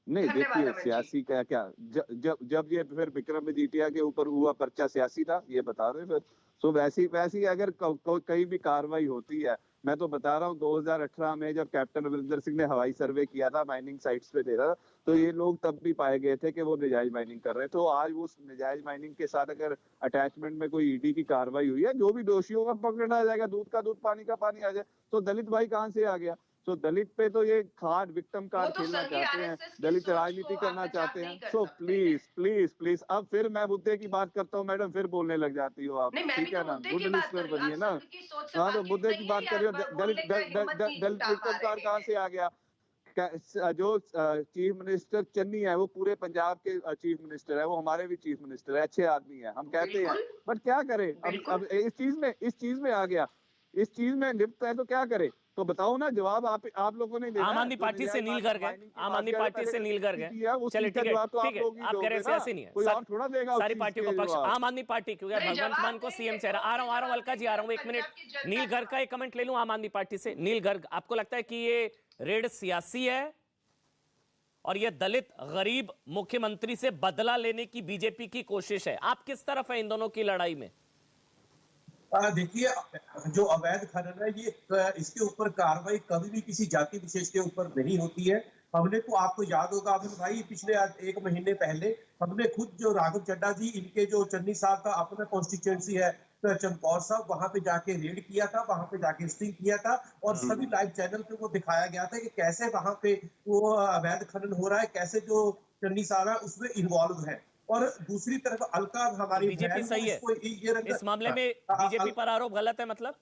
नहीं देखिए, सियासी क्या जब ये फिर विक्रम मजीठिया के ऊपर हुआ पर्चा सियासी था, ये बता रहे फिर। सो वैसी अगर कहीं भी कार्रवाई होती है, मैं तो बता रहा हूँ 2018 में जब कैप्टन अमरिंदर सिंह ने हवाई सर्वे किया था, माइनिंग साइट्स पे दे रहा था, तो ये लोग तब भी पाए गए थे कि वो नाजायज माइनिंग कर रहे हैं। तो आज उस नाजायज माइनिंग के साथ अगर अटैचमेंट में कोई ईडी की कार्रवाई हुई है, जो भी दोषी होगा पकड़ा जाएगा, दूध का दूध पानी का पानी आ जाए। तो दलित भाई कहाँ से आ गया? तो दलित पे तो ये कार्ड विक्टिम कार्ड खेलना चाहते हैं, दलित राजनीति करना चाहते हैं। सो प्लीज अब फिर मैं मुद्दे की बात करता हूँ मैडम, फिर बोलने लग जाती हो आप, ठीक है ना? गुड लिस्टर बनिए ना। हाँ तो मुद्दे की बात करिए, दलित विक्टिम कार्ड कहाँ से आ गया? जो चीफ मिनिस्टर चन्नी है वो पूरे पंजाब के चीफ मिनिस्टर है, वो हमारे भी चीफ मिनिस्टर है, अच्छे आदमी है, हम कहते हैं, बट क्या करें अब इस चीज में आ गया, इस चीज में लिप्त है, तो क्या करे? तो बताओ ना, जवाब आप लोगों ने आम आदमी पार्टी से नील गर्ग है, आम आदमी पार्टी से नील गर्ग है। चलिए ठीक है, आप कह रहे ऐसे नहीं है, थोड़ा देगा सारी पार्टियों का पक्ष आम आदमी पार्टी, क्योंकि भगवंत मान को सीएम चेहरा। आ रहा हूँ अलका जी, आ रहा हूँ, 1 मिनट। नील गर्ग का एक कमेंट ले लूं आम आदमी पार्टी से। नील गर्ग, आपको लगता है कि ये रेड सियासी है और ये दलित गरीब मुख्यमंत्री से बदला लेने की बीजेपी की कोशिश है? आप किस तरफ है इन दोनों की लड़ाई में? देखिए, जो अवैध खनन है, ये इसके ऊपर कार्रवाई कभी भी किसी जाति विशेष के ऊपर नहीं होती है। हमने तो, आपको याद होगा अमित भाई, पिछले 1 महीने पहले हमने खुद जो राघव चड्ढा जी, इनके जो चन्नी साहब का अपना कॉन्स्टिट्यूएंसी है चमकौर साहब, वहां पे जाके रेड किया था, वहां पे जाके स्टिंग किया था और सभी लाइव चैनल पे वो दिखाया गया था कि कैसे वहां पे वो अवैध खनन हो रहा है, कैसे जो चन्नी साहब है उसमें इन्वॉल्व है। और दूसरी तरफ अलका हमारी बीजेपी सही है इस मामले में, बीजेपी पर आरोप गलत है मतलब?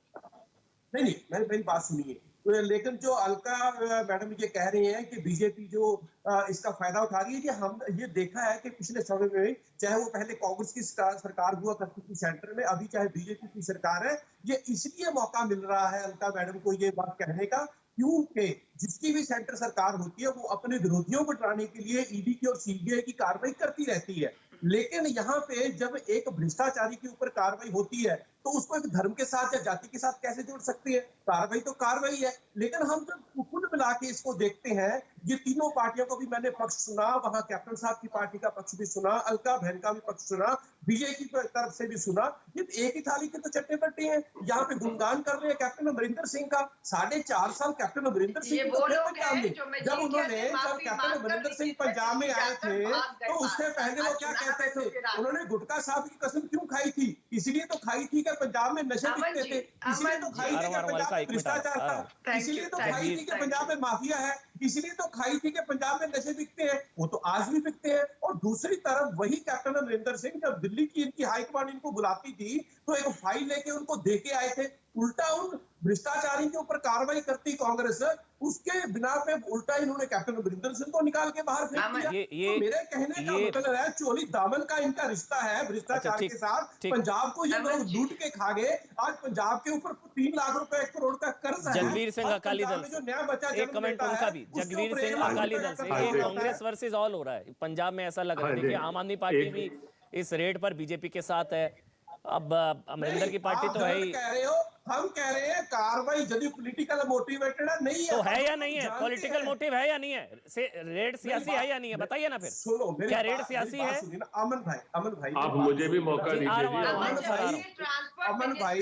नहीं, मेरी बात सुनिए। लेकिन जो अलका मैडम ये कह रहे हैं कि बीजेपी जो इसका फायदा उठा रही है, कि हम ये देखा है कि पिछले समय में, चाहे वो पहले कांग्रेस की सरकार हुआ करती थी सेंटर में, अभी चाहे बीजेपी की सरकार है, ये इसलिए मौका मिल रहा है अलका मैडम को ये बात कहने का, क्योंकि जिसकी भी सेंटर सरकार होती है वो अपने विरोधियों को डराने के लिए ईडी की और सीबीआई की कार्रवाई करती रहती है। लेकिन यहाँ पे जब एक भ्रष्टाचारी के ऊपर कार्रवाई होती है, तो उसको एक धर्म के साथ या जाति के साथ कैसे जोड़ सकती है? कार्रवाई तो कार्रवाई है। लेकिन हम जब कुल मिला के इसको देखते हैं, ये तीनों पार्टियों को भी मैंने पक्ष सुना, वहां कैप्टन साहब की पार्टी का पक्ष भी सुना, अलका बहन का भी पक्ष सुना, बीजेपी की तरफ से भी सुना। ये एक ही थाली के तो चट्टे बट्टे हैं। यहाँ पे गुणगान कर रहे हैं कैप्टन अमरिंदर सिंह का। 4.5 साल कैप्टन अमरिंदर सिंह ये को वो थे लोग पंजाब हैं में। जो जब मजीठिया उन्होंने से जब माफी कैप्टन मांगकर अमरिंदर सिंह बीजेपी पंजाब में आए जाकर थे भाग गए तो उससे वहां से। पहले वो आज क्या चुनाव कहते में थे? फिर आ- उन्होंने गुटखा साहब की कसम क्यों खाई थी? इसलिए तो खाई थी कि पंजाब में नशे अमन बिकते जी, थे। इसलिए तो अमन खाई जी। थी कि आराम, पंजाब अलका, में एक मिनट, भ्रष्टाचार आराम। था। Thank इसलिए you, तो thank खाई you, थी कि thank पंजाब में माफिया है। इसलिए तो खाई थी कि पंजाब में नशे बिकते हैं। वो तो आज भी बिकते हैं। और दूसरी तरफ वही कैप्टन अमरिंदर सिंह जब दिल्ली की इनकी हाईकमांड इनको बुलाती थी तो एक फाइल लेके उनको दे के आए थे। उल्टा उन भ्रष्टाचारी के ऊपर कार्रवाई करती कांग्रेस, उसके बिना पे उल्टा इन्होंने कैप्टन अमरिंदर सिंह को निकाल के बाहर फेंक दिया। ये तो मेरे कहने का मतलब है चोली दामन का इनका रिश्ता है भ्रष्टाचार ठीक, के साथ। ठीक। पंजाब को ये अमन लोग जी। लूट के खा गए। आज पंजाब के ऊपर 3 लाख रुपए 1 करोड़ का कर्ज है। जगवीर सिंह आज अकाली पंजाब दल में से जो नया बच्चा एक जन्म कमेंट लेता उनका है, भी। उसके जगवीर ऊपर सिंह 1 लाख अकाली रुपए दल से का ये कर्ज कांग्रेस होता है। वर्सेस ऑल हो रहा है पंजाब में। ऐसा लग रहा है हाँ जी। देखिए आम आदमी पार्टी भी इस रेड पर बीजेपी के साथ है। अब अमरिंदर की पार्टी तो है ही। कह रहे हो, हम कह रहे हैं कार्रवाई यदि पॉलिटिकल मोटिवेटेड है नहीं है तो है हम या लोग नहीं है? जानते पॉलिटिकल हैं। मोटिव है या नहीं है? से रेड सियासी है या नहीं है? बताइए ना फिर। सुनो मेरी क्या रेड बात- सियासी मेरी बात है? सुनिए ना, अमन भाई आप मुझे भी मौका जी, आ रहा हूँ, दीजिए आ रहा हूँ, अमन सर, आ रहा हूँ। अमन भाई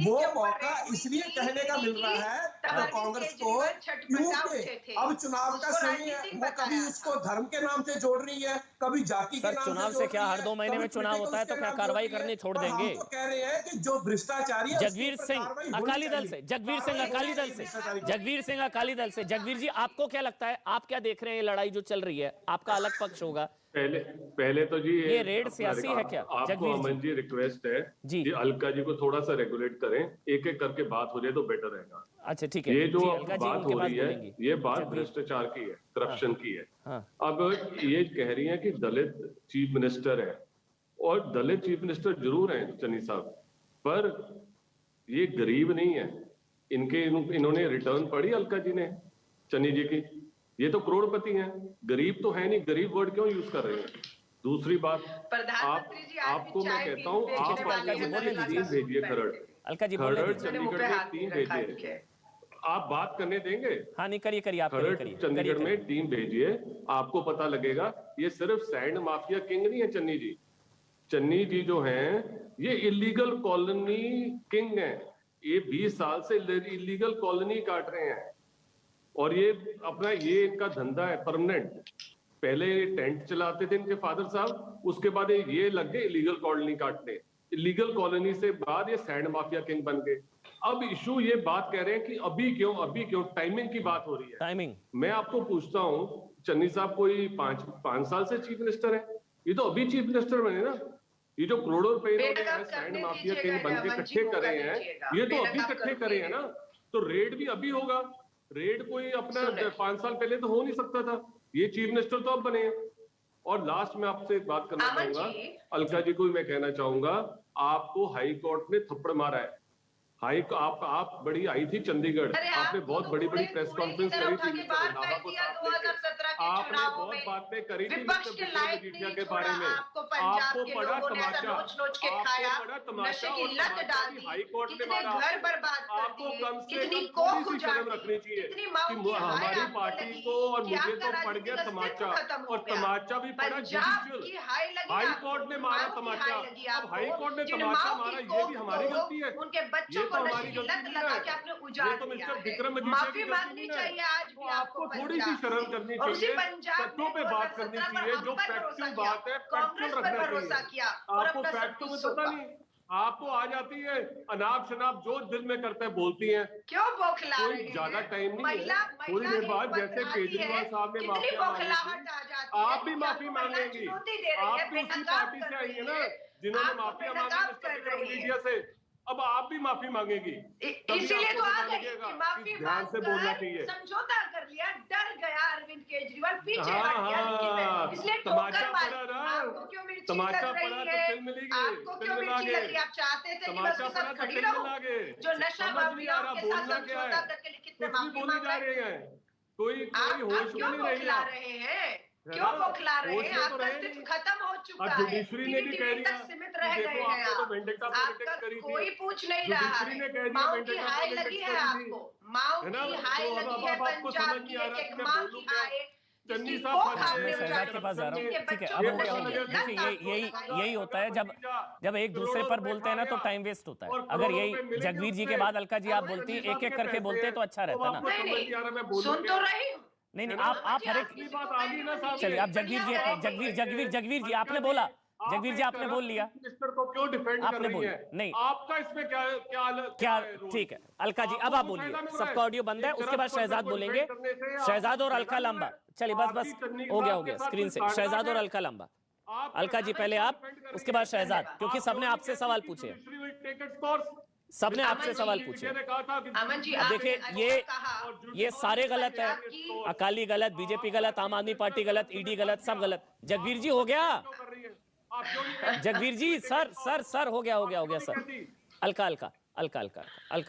वो मौका इसलिए कहने का मिल रहा है तो कांग्रेस को क्योंकि अब चुनाव का समय है। वो कभी उसको धर्म के नाम से जोड़ रही है, कभी जाति के सर, नाम चुनाव से से जोड़ क्या रही हर है, 2 महीने में कभी चुनाव होता है तो political क्या उसके कार्रवाई नाम जोड़ करनी रही है। छोड़ पर हम देंगे? तो कह रहे हैं कि जो भ्रष्टाचारी है जगवीर उसके ऊपर सिंह कार्रवाई होनी अकाली दल चाहिए। से, जगवीर सिंह कार्रवाई अकाली होनी दल से, चाहिए। जगवीर सिंह अकाली दल से। जगवीर जी, आपको क्या लगता है? आप क्या देख रहे हैं? ये लड़ाई जो चल रही है, आपका अलग पक्ष होगा। पहले तो जी ये रेड सियासी है क्या? आपको जगवीर जी। अमन जी रिक्वेस्ट है जी। कि अलका जी को थोड़ा सा रेगुलेट करें, एक एक करके बात हो जाए तो बेटर रहेगा। अच्छा ठीक है ये जो जी, अलका जी बात उनके हो पास रही है बोलेंगी। ये बात जगवीर। भ्रष्टाचार की है, करप्शन की है। हाँ। अब ये कह रही है कि दलित चीफ मिनिस्टर है, और दलित चीफ मिनिस्टर जरूर हैं चन्नी साहब, पर ये गरीब नहीं है। इन्होंने रिटर्न पढ़ी अलका जी ने, चन्नी जी की? ये तो करोड़पति हैं, गरीब तो है नहीं। गरीब वर्ड क्यों यूज कर रहे हैं? दूसरी बात, प्रधानमंत्री जी, आज भी आपको मैं चाय कहता हूँ, पीने आप बेचने वाले अलका जी बोलने हैं, दीजिए। 3 भेजिए खरड़, अलका जी बोलने खरड़ दीजिए। मैंने मुंह पे चंडीगढ़ में हाथ 3 रखा भेजिए। है। आप बात करने देंगे? हाँ नहीं, करिए करिए, आप खरड़ करिए। चंडीगढ़ में टीम भेजिए, आपको पता लगेगा। ये सिर्फ सैंड माफिया किंग नहीं है चन्नी जी। चन्नी जी जो हैं ये इलीगल कॉलोनी किंग हैं। ये 20 साल से इलीगल कॉलोनी काट रहे हैं, और ये अपना ये इनका धंधा है परमानेंट। पहले टेंट चलाते थे इनके फादर साहब, उसके बाद ये लग गए इलीगल कॉलोनी काटने। इलीगल कॉलोनी से बाद ये सैंड माफिया किंग बन गए। अब इशू ये बात कह रहे हैं कि अभी क्यों टाइमिंग की बात हो रही है। टाइमिंग। मैं आपको पूछता हूँ, चन्नी साहब कोई 5 साल से चीफ मिनिस्टर है? ये तो अभी चीफ मिनिस्टर बने ना। ये जो करोड़ों रुपए इन्होंने सैंड माफिया किंग बन के इकट्ठे करे हैं, ये तो अभी इकट्ठे करे हैं ना। तो रेड भी अभी होगा। रेड कोई अपना 5 साल पहले तो हो नहीं सकता था। ये चीफ मिनिस्टर तो अब बने हैं। और लास्ट में आपसे एक बात करना अमन चाहूंगा, जी। अलका जी को भी मैं कहना चाहूंगा, आपको हाई कोर्ट ने थप्पड़ मारा है। आप बड़ी आई थी चंडीगढ़, आपने बहुत बड़ी प्रेस कॉन्फ्रेंस करी थी रंधावा को साथ लेकर। आपने बहुत बातें करी थी विपक्ष के लायक मजीठिया नहीं के छोड़ा बारे में। आपको पंजाब आपको के पड़ा लोगों ने ऐसा तमाचा, नोच के आपको खाया, पड़ा तमाचा, नशे की और लत तमाचा डाल भी दी, हाई कोर्ट ने कितने मारा। घर बर्बाद कर आपको दिए, कम से कितनी कम कोख थोड़ी सी उजाड़ शर्म दी, रखनी चाहिए कितनी कि माओ की हाय हमारी आपको पार्टी लगी को और कि मुझे आपका तो पड़ गया राजनीतिक तमाचा, अस्तित्व खत्म हो और गया। तमाचा भी पड़ा पंजाब जुडिशियल। की हाय लगी हाई आपको, कोर्ट ने मारा माओ की तमाचा। हाय लगी अब हाई आपको, कोर्ट ने जिन तमाचा माओ मारा, की ये भी कोख हमारी को गलती है। उनके बच्चों ये को तो नशे हमारी की गलती लत नहीं लगा है। के आपने उजाड़ ये तो दिया मिस्टर है। विक्रम मजीठिया माफी की गलती मांगनी नहीं है। चाहिए आज तो भी आपको थोड़ी सी पंजाब शर्म से। करनी और उसी चाहिए, पंजाब तथ्यों ने पे बात करनी 2017 चाहिए। पर जो हम पर फैक्चुअल भरोसा बात किया, है कांग्रेस फैक्चुअल पर रखना भरोसा चाहिए। किया और आपको अपना सब फैक्टों कुछ में पता सौंपा। नहीं, आपको आ जाती है अनाप शनाप, जो दिल में करते हैं बोलती हैं। क्यों बौखला कोई रहे हैं? ज्यादा टाइम नहीं महिला है, थोड़ी देर बाद जैसे केजरीवाल साहब ने कितनी माफी बौखलाहट आ जाती है, आप भी क्योंकि माफी आपको महिला मांगेंगी। चुनौती दे रही आप है, भी उसी बेनकाब पार्टी कर से आई है रही ना है, जिन्होंने आपको माफिया मांगी बेनकाब मिस्टर कर विक्रम रही है। मजीठिया से। अब आप भी माफी मांगेगी, तभी इसीलिए आपको तो आ पता गई लगेगा कि माफी कि ध्यान से बोलना मांगकर चाहिए। समझौता कर लिया, डर गया अरविंद केजरीवाल, पीछे हाँ, हट गया, हाँ, इसलिए तमाचा ठोकर मारी। पड़ा ना, आपको क्यों मिर्ची तमाचा लग पड़ा रही तो है? तिल मिलेगी, आपको तिल क्यों मिला मिर्ची के। लग रही है? आप चाहते थे कि मैं तमाचा उसके पड़ा साथ तो खड़ी तिल रहूं, मिला के। जो नशा समझ नहीं आ माफियाओं रहा के साथ बोलना क्या समझौता है। करके लिखित में कुछ भी माफी बोली मांग जा रहे रही हैं। है, कोई आप होश में क्यों नहीं रही बौखला आप। रहे हैं? है क्यों ना? बौखला रहे होश हैं? में तो आपका रहे अस्तित्व नहीं। खत्म हो चुका और है, जुडिशरी ने भी कह टीवी दिया तक सीमित कि रह देखो गए हैं आपने तो आप। वेंडेटा आपका पॉलिटिक्स करी थी। कोई पूछ नहीं रहा जुडिशरी ने कह है। दिया माओ की वेंडेटा हाय पॉलिटिक्स लगी है करी थी। आपको, माओ है ना? की हाय तो लगी अब है आपको पंजाब समझ की, नहीं आ रहा एक कि मैं माँ बोलूं की क्या। हाय। चन्नी जिसकी साहब कोख आपने शहजाद के पास जा रहा हूँ, ठीक है, अब हो गया हो गया। देखिए यही होता है जब एक दूसरे पर बोलते हैं ना तो टाइम वेस्ट होता है। अगर यही जगवीर जी के बाद अलका जी आप बोलती एक एक करके बोलते हैं तो अच्छा रहता ना। नहीं, सुन तो रही हूँ। नहीं आप हर एक, चलिए आप जगवीर जी आपने बोला, जगवीर जी आपने बोल लिया, मिनिस्टर को क्यों डिफेंड आपने कर रही बोल है? नहीं आपका इसमें क्या रोल? ठीक है अलका जी अब आप बोलिए, सबका ऑडियो बंद है, उसके बाद शहजाद बोलेंगे। शहजाद और अलका लंबा, चलिए बस हो गया स्क्रीन से। शहजाद और अलका लंबा, अलका जी पहले आप, उसके बाद शहजाद, क्योंकि सबने आपसे सवाल पूछे, सबने आपसे सवाल पूछे। अमन जी, अब देखिए आपने ये अच्छा कहा। ये सारे गलत है, अकाली गलत, बीजेपी गलत, आम आदमी पार्टी गलत, ईडी गलत, सब गलत। जगवीर जी हो गया, जगवीर जी सर हो गया सर। अलका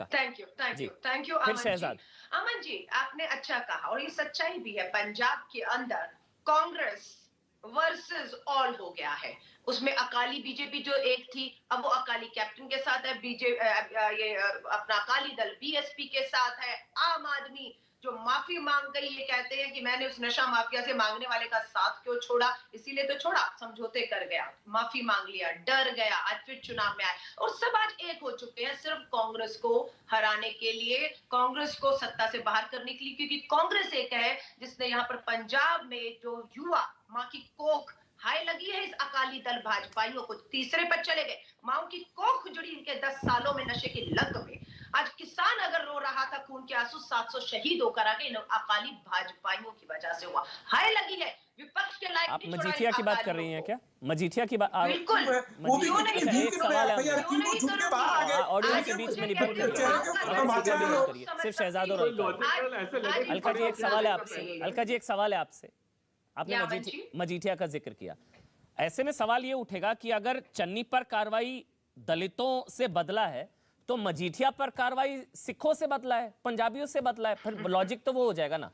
थैंक यू फिर शहजाद। अमन जी, आपने अच्छा कहा और ये सच्चाई भी है। पंजाब के अंदर कांग्रेस वर्सेस ऑल हो गया है। उसमें अकाली बीजेपी जो एक थी, अब वो अकाली कैप्टन के साथ है, ये अपना अकाली दल बीएसपी के साथ है। आम आदमी जो माफी मांग गई, ये कहते हैं कि मैंने उस नशा माफिया से मांगने वाले का साथ क्यों छोड़ा, इसीलिए तो छोड़ा, समझौते कर गया, माफी मांग लिया, डर गया, आज फिर चुनाव में आए और सब आज एक हो चुके हैं सिर्फ कांग्रेस को हराने के लिए, कांग्रेस को सत्ता से बाहर करने के लिए। क्योंकि कांग्रेस एक है जिसने यहाँ पर पंजाब में जो युवा माँ की कोख हाई लगी है इस अकाली दल भाजपाइयों को, तीसरे पर चले गए, माओ की कोख जुड़ी इनके 10 सालों में नशे की लत में। आज किसान अगर रो रहा था खून के आंसू, 700 शहीद होकर आ गए इन अकाली भाजपाइयों की वजह से हुआ। हाय लगी है, विपक्ष के लायक आप मजीठिया की बात कर रही हैं क्या? मजीठिया की बात, बिल्कुल एक सवाल है, ऑडियो के बीच में नहीं बात करिए, सिर्फ शहजाद और अलका जी। एक सवाल है आपसे, अलका जी एक सवाल है आपसे, आपने मजीठिया का जिक्र किया, ऐसे में सवाल ये उठेगा कि अगर चन्नी पर कार्रवाई दलितों से बदला है तो मजीठिया पर कार्रवाई सिखों से बदला है, पंजाबियों से बदला है, फिर लॉजिक तो वो हो जाएगा ना।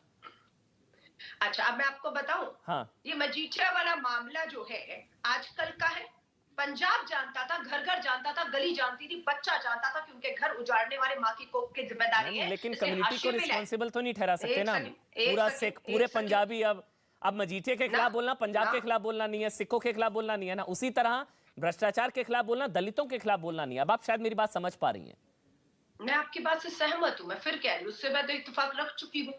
अच्छा, अब मैं आपको बताऊं, हाँ, ये मजीठिया वाला मामला जो है आजकल का है। पंजाब जानता था, घर घर जानता था, गली जानती थी, बच्चा जानता था कि उनके घर उजाड़ने वाले माँ की कोख की जिम्मेदारी है। लेकिन कम्युनिटी को रिस्पॉन्सिबल तो नहीं ठहरा सकते ना, पूरा सिख, पूरे पंजाबी। अब मजीठिया के खिलाफ बोलना पंजाब के खिलाफ बोलना नहीं है, सिखों के खिलाफ बोलना नहीं है ना, उसी तरह भ्रष्टाचार के खिलाफ बोलना दलितों के खिलाफ बोलना नहीं है। अब आप शायद मेरी बात समझ पा रही हैं। मैं आपकी बात से सहमत हूं, मैं फिर कह रही हूं, उससे मैं तो इत्तेफाक रख चुकी हूं,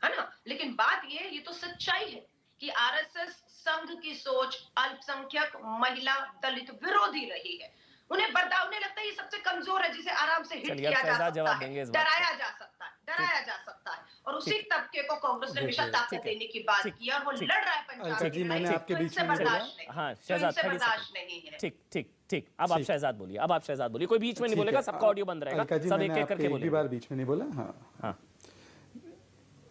है ना। लेकिन बात ये तो सच्चाई है कि आरएसएस संघ की सोच अल्पसंख्यक, महिला, दलित विरोधी रही है। उन्हें लगता है ये सबसे कमजोर है जिसे आराम से हिट किया जा सकता है, डराया जा सकता है और उसी तबके को कांग्रेस ने हमेशा ताकत देने की बात की और वो लड़ रहा है पंजाब जी, मैंने आपके बीच में बर्दाश्त नहीं। हाँ शहजाद नहीं है। ठीक अब आप शहजाद बोलिए, कोई बीच में नहीं बोलेगा, सबका ऑडियो बंद रहेगा, सब एक एक करके बोलेंगे। बार बीच में नहीं बोला। हाँ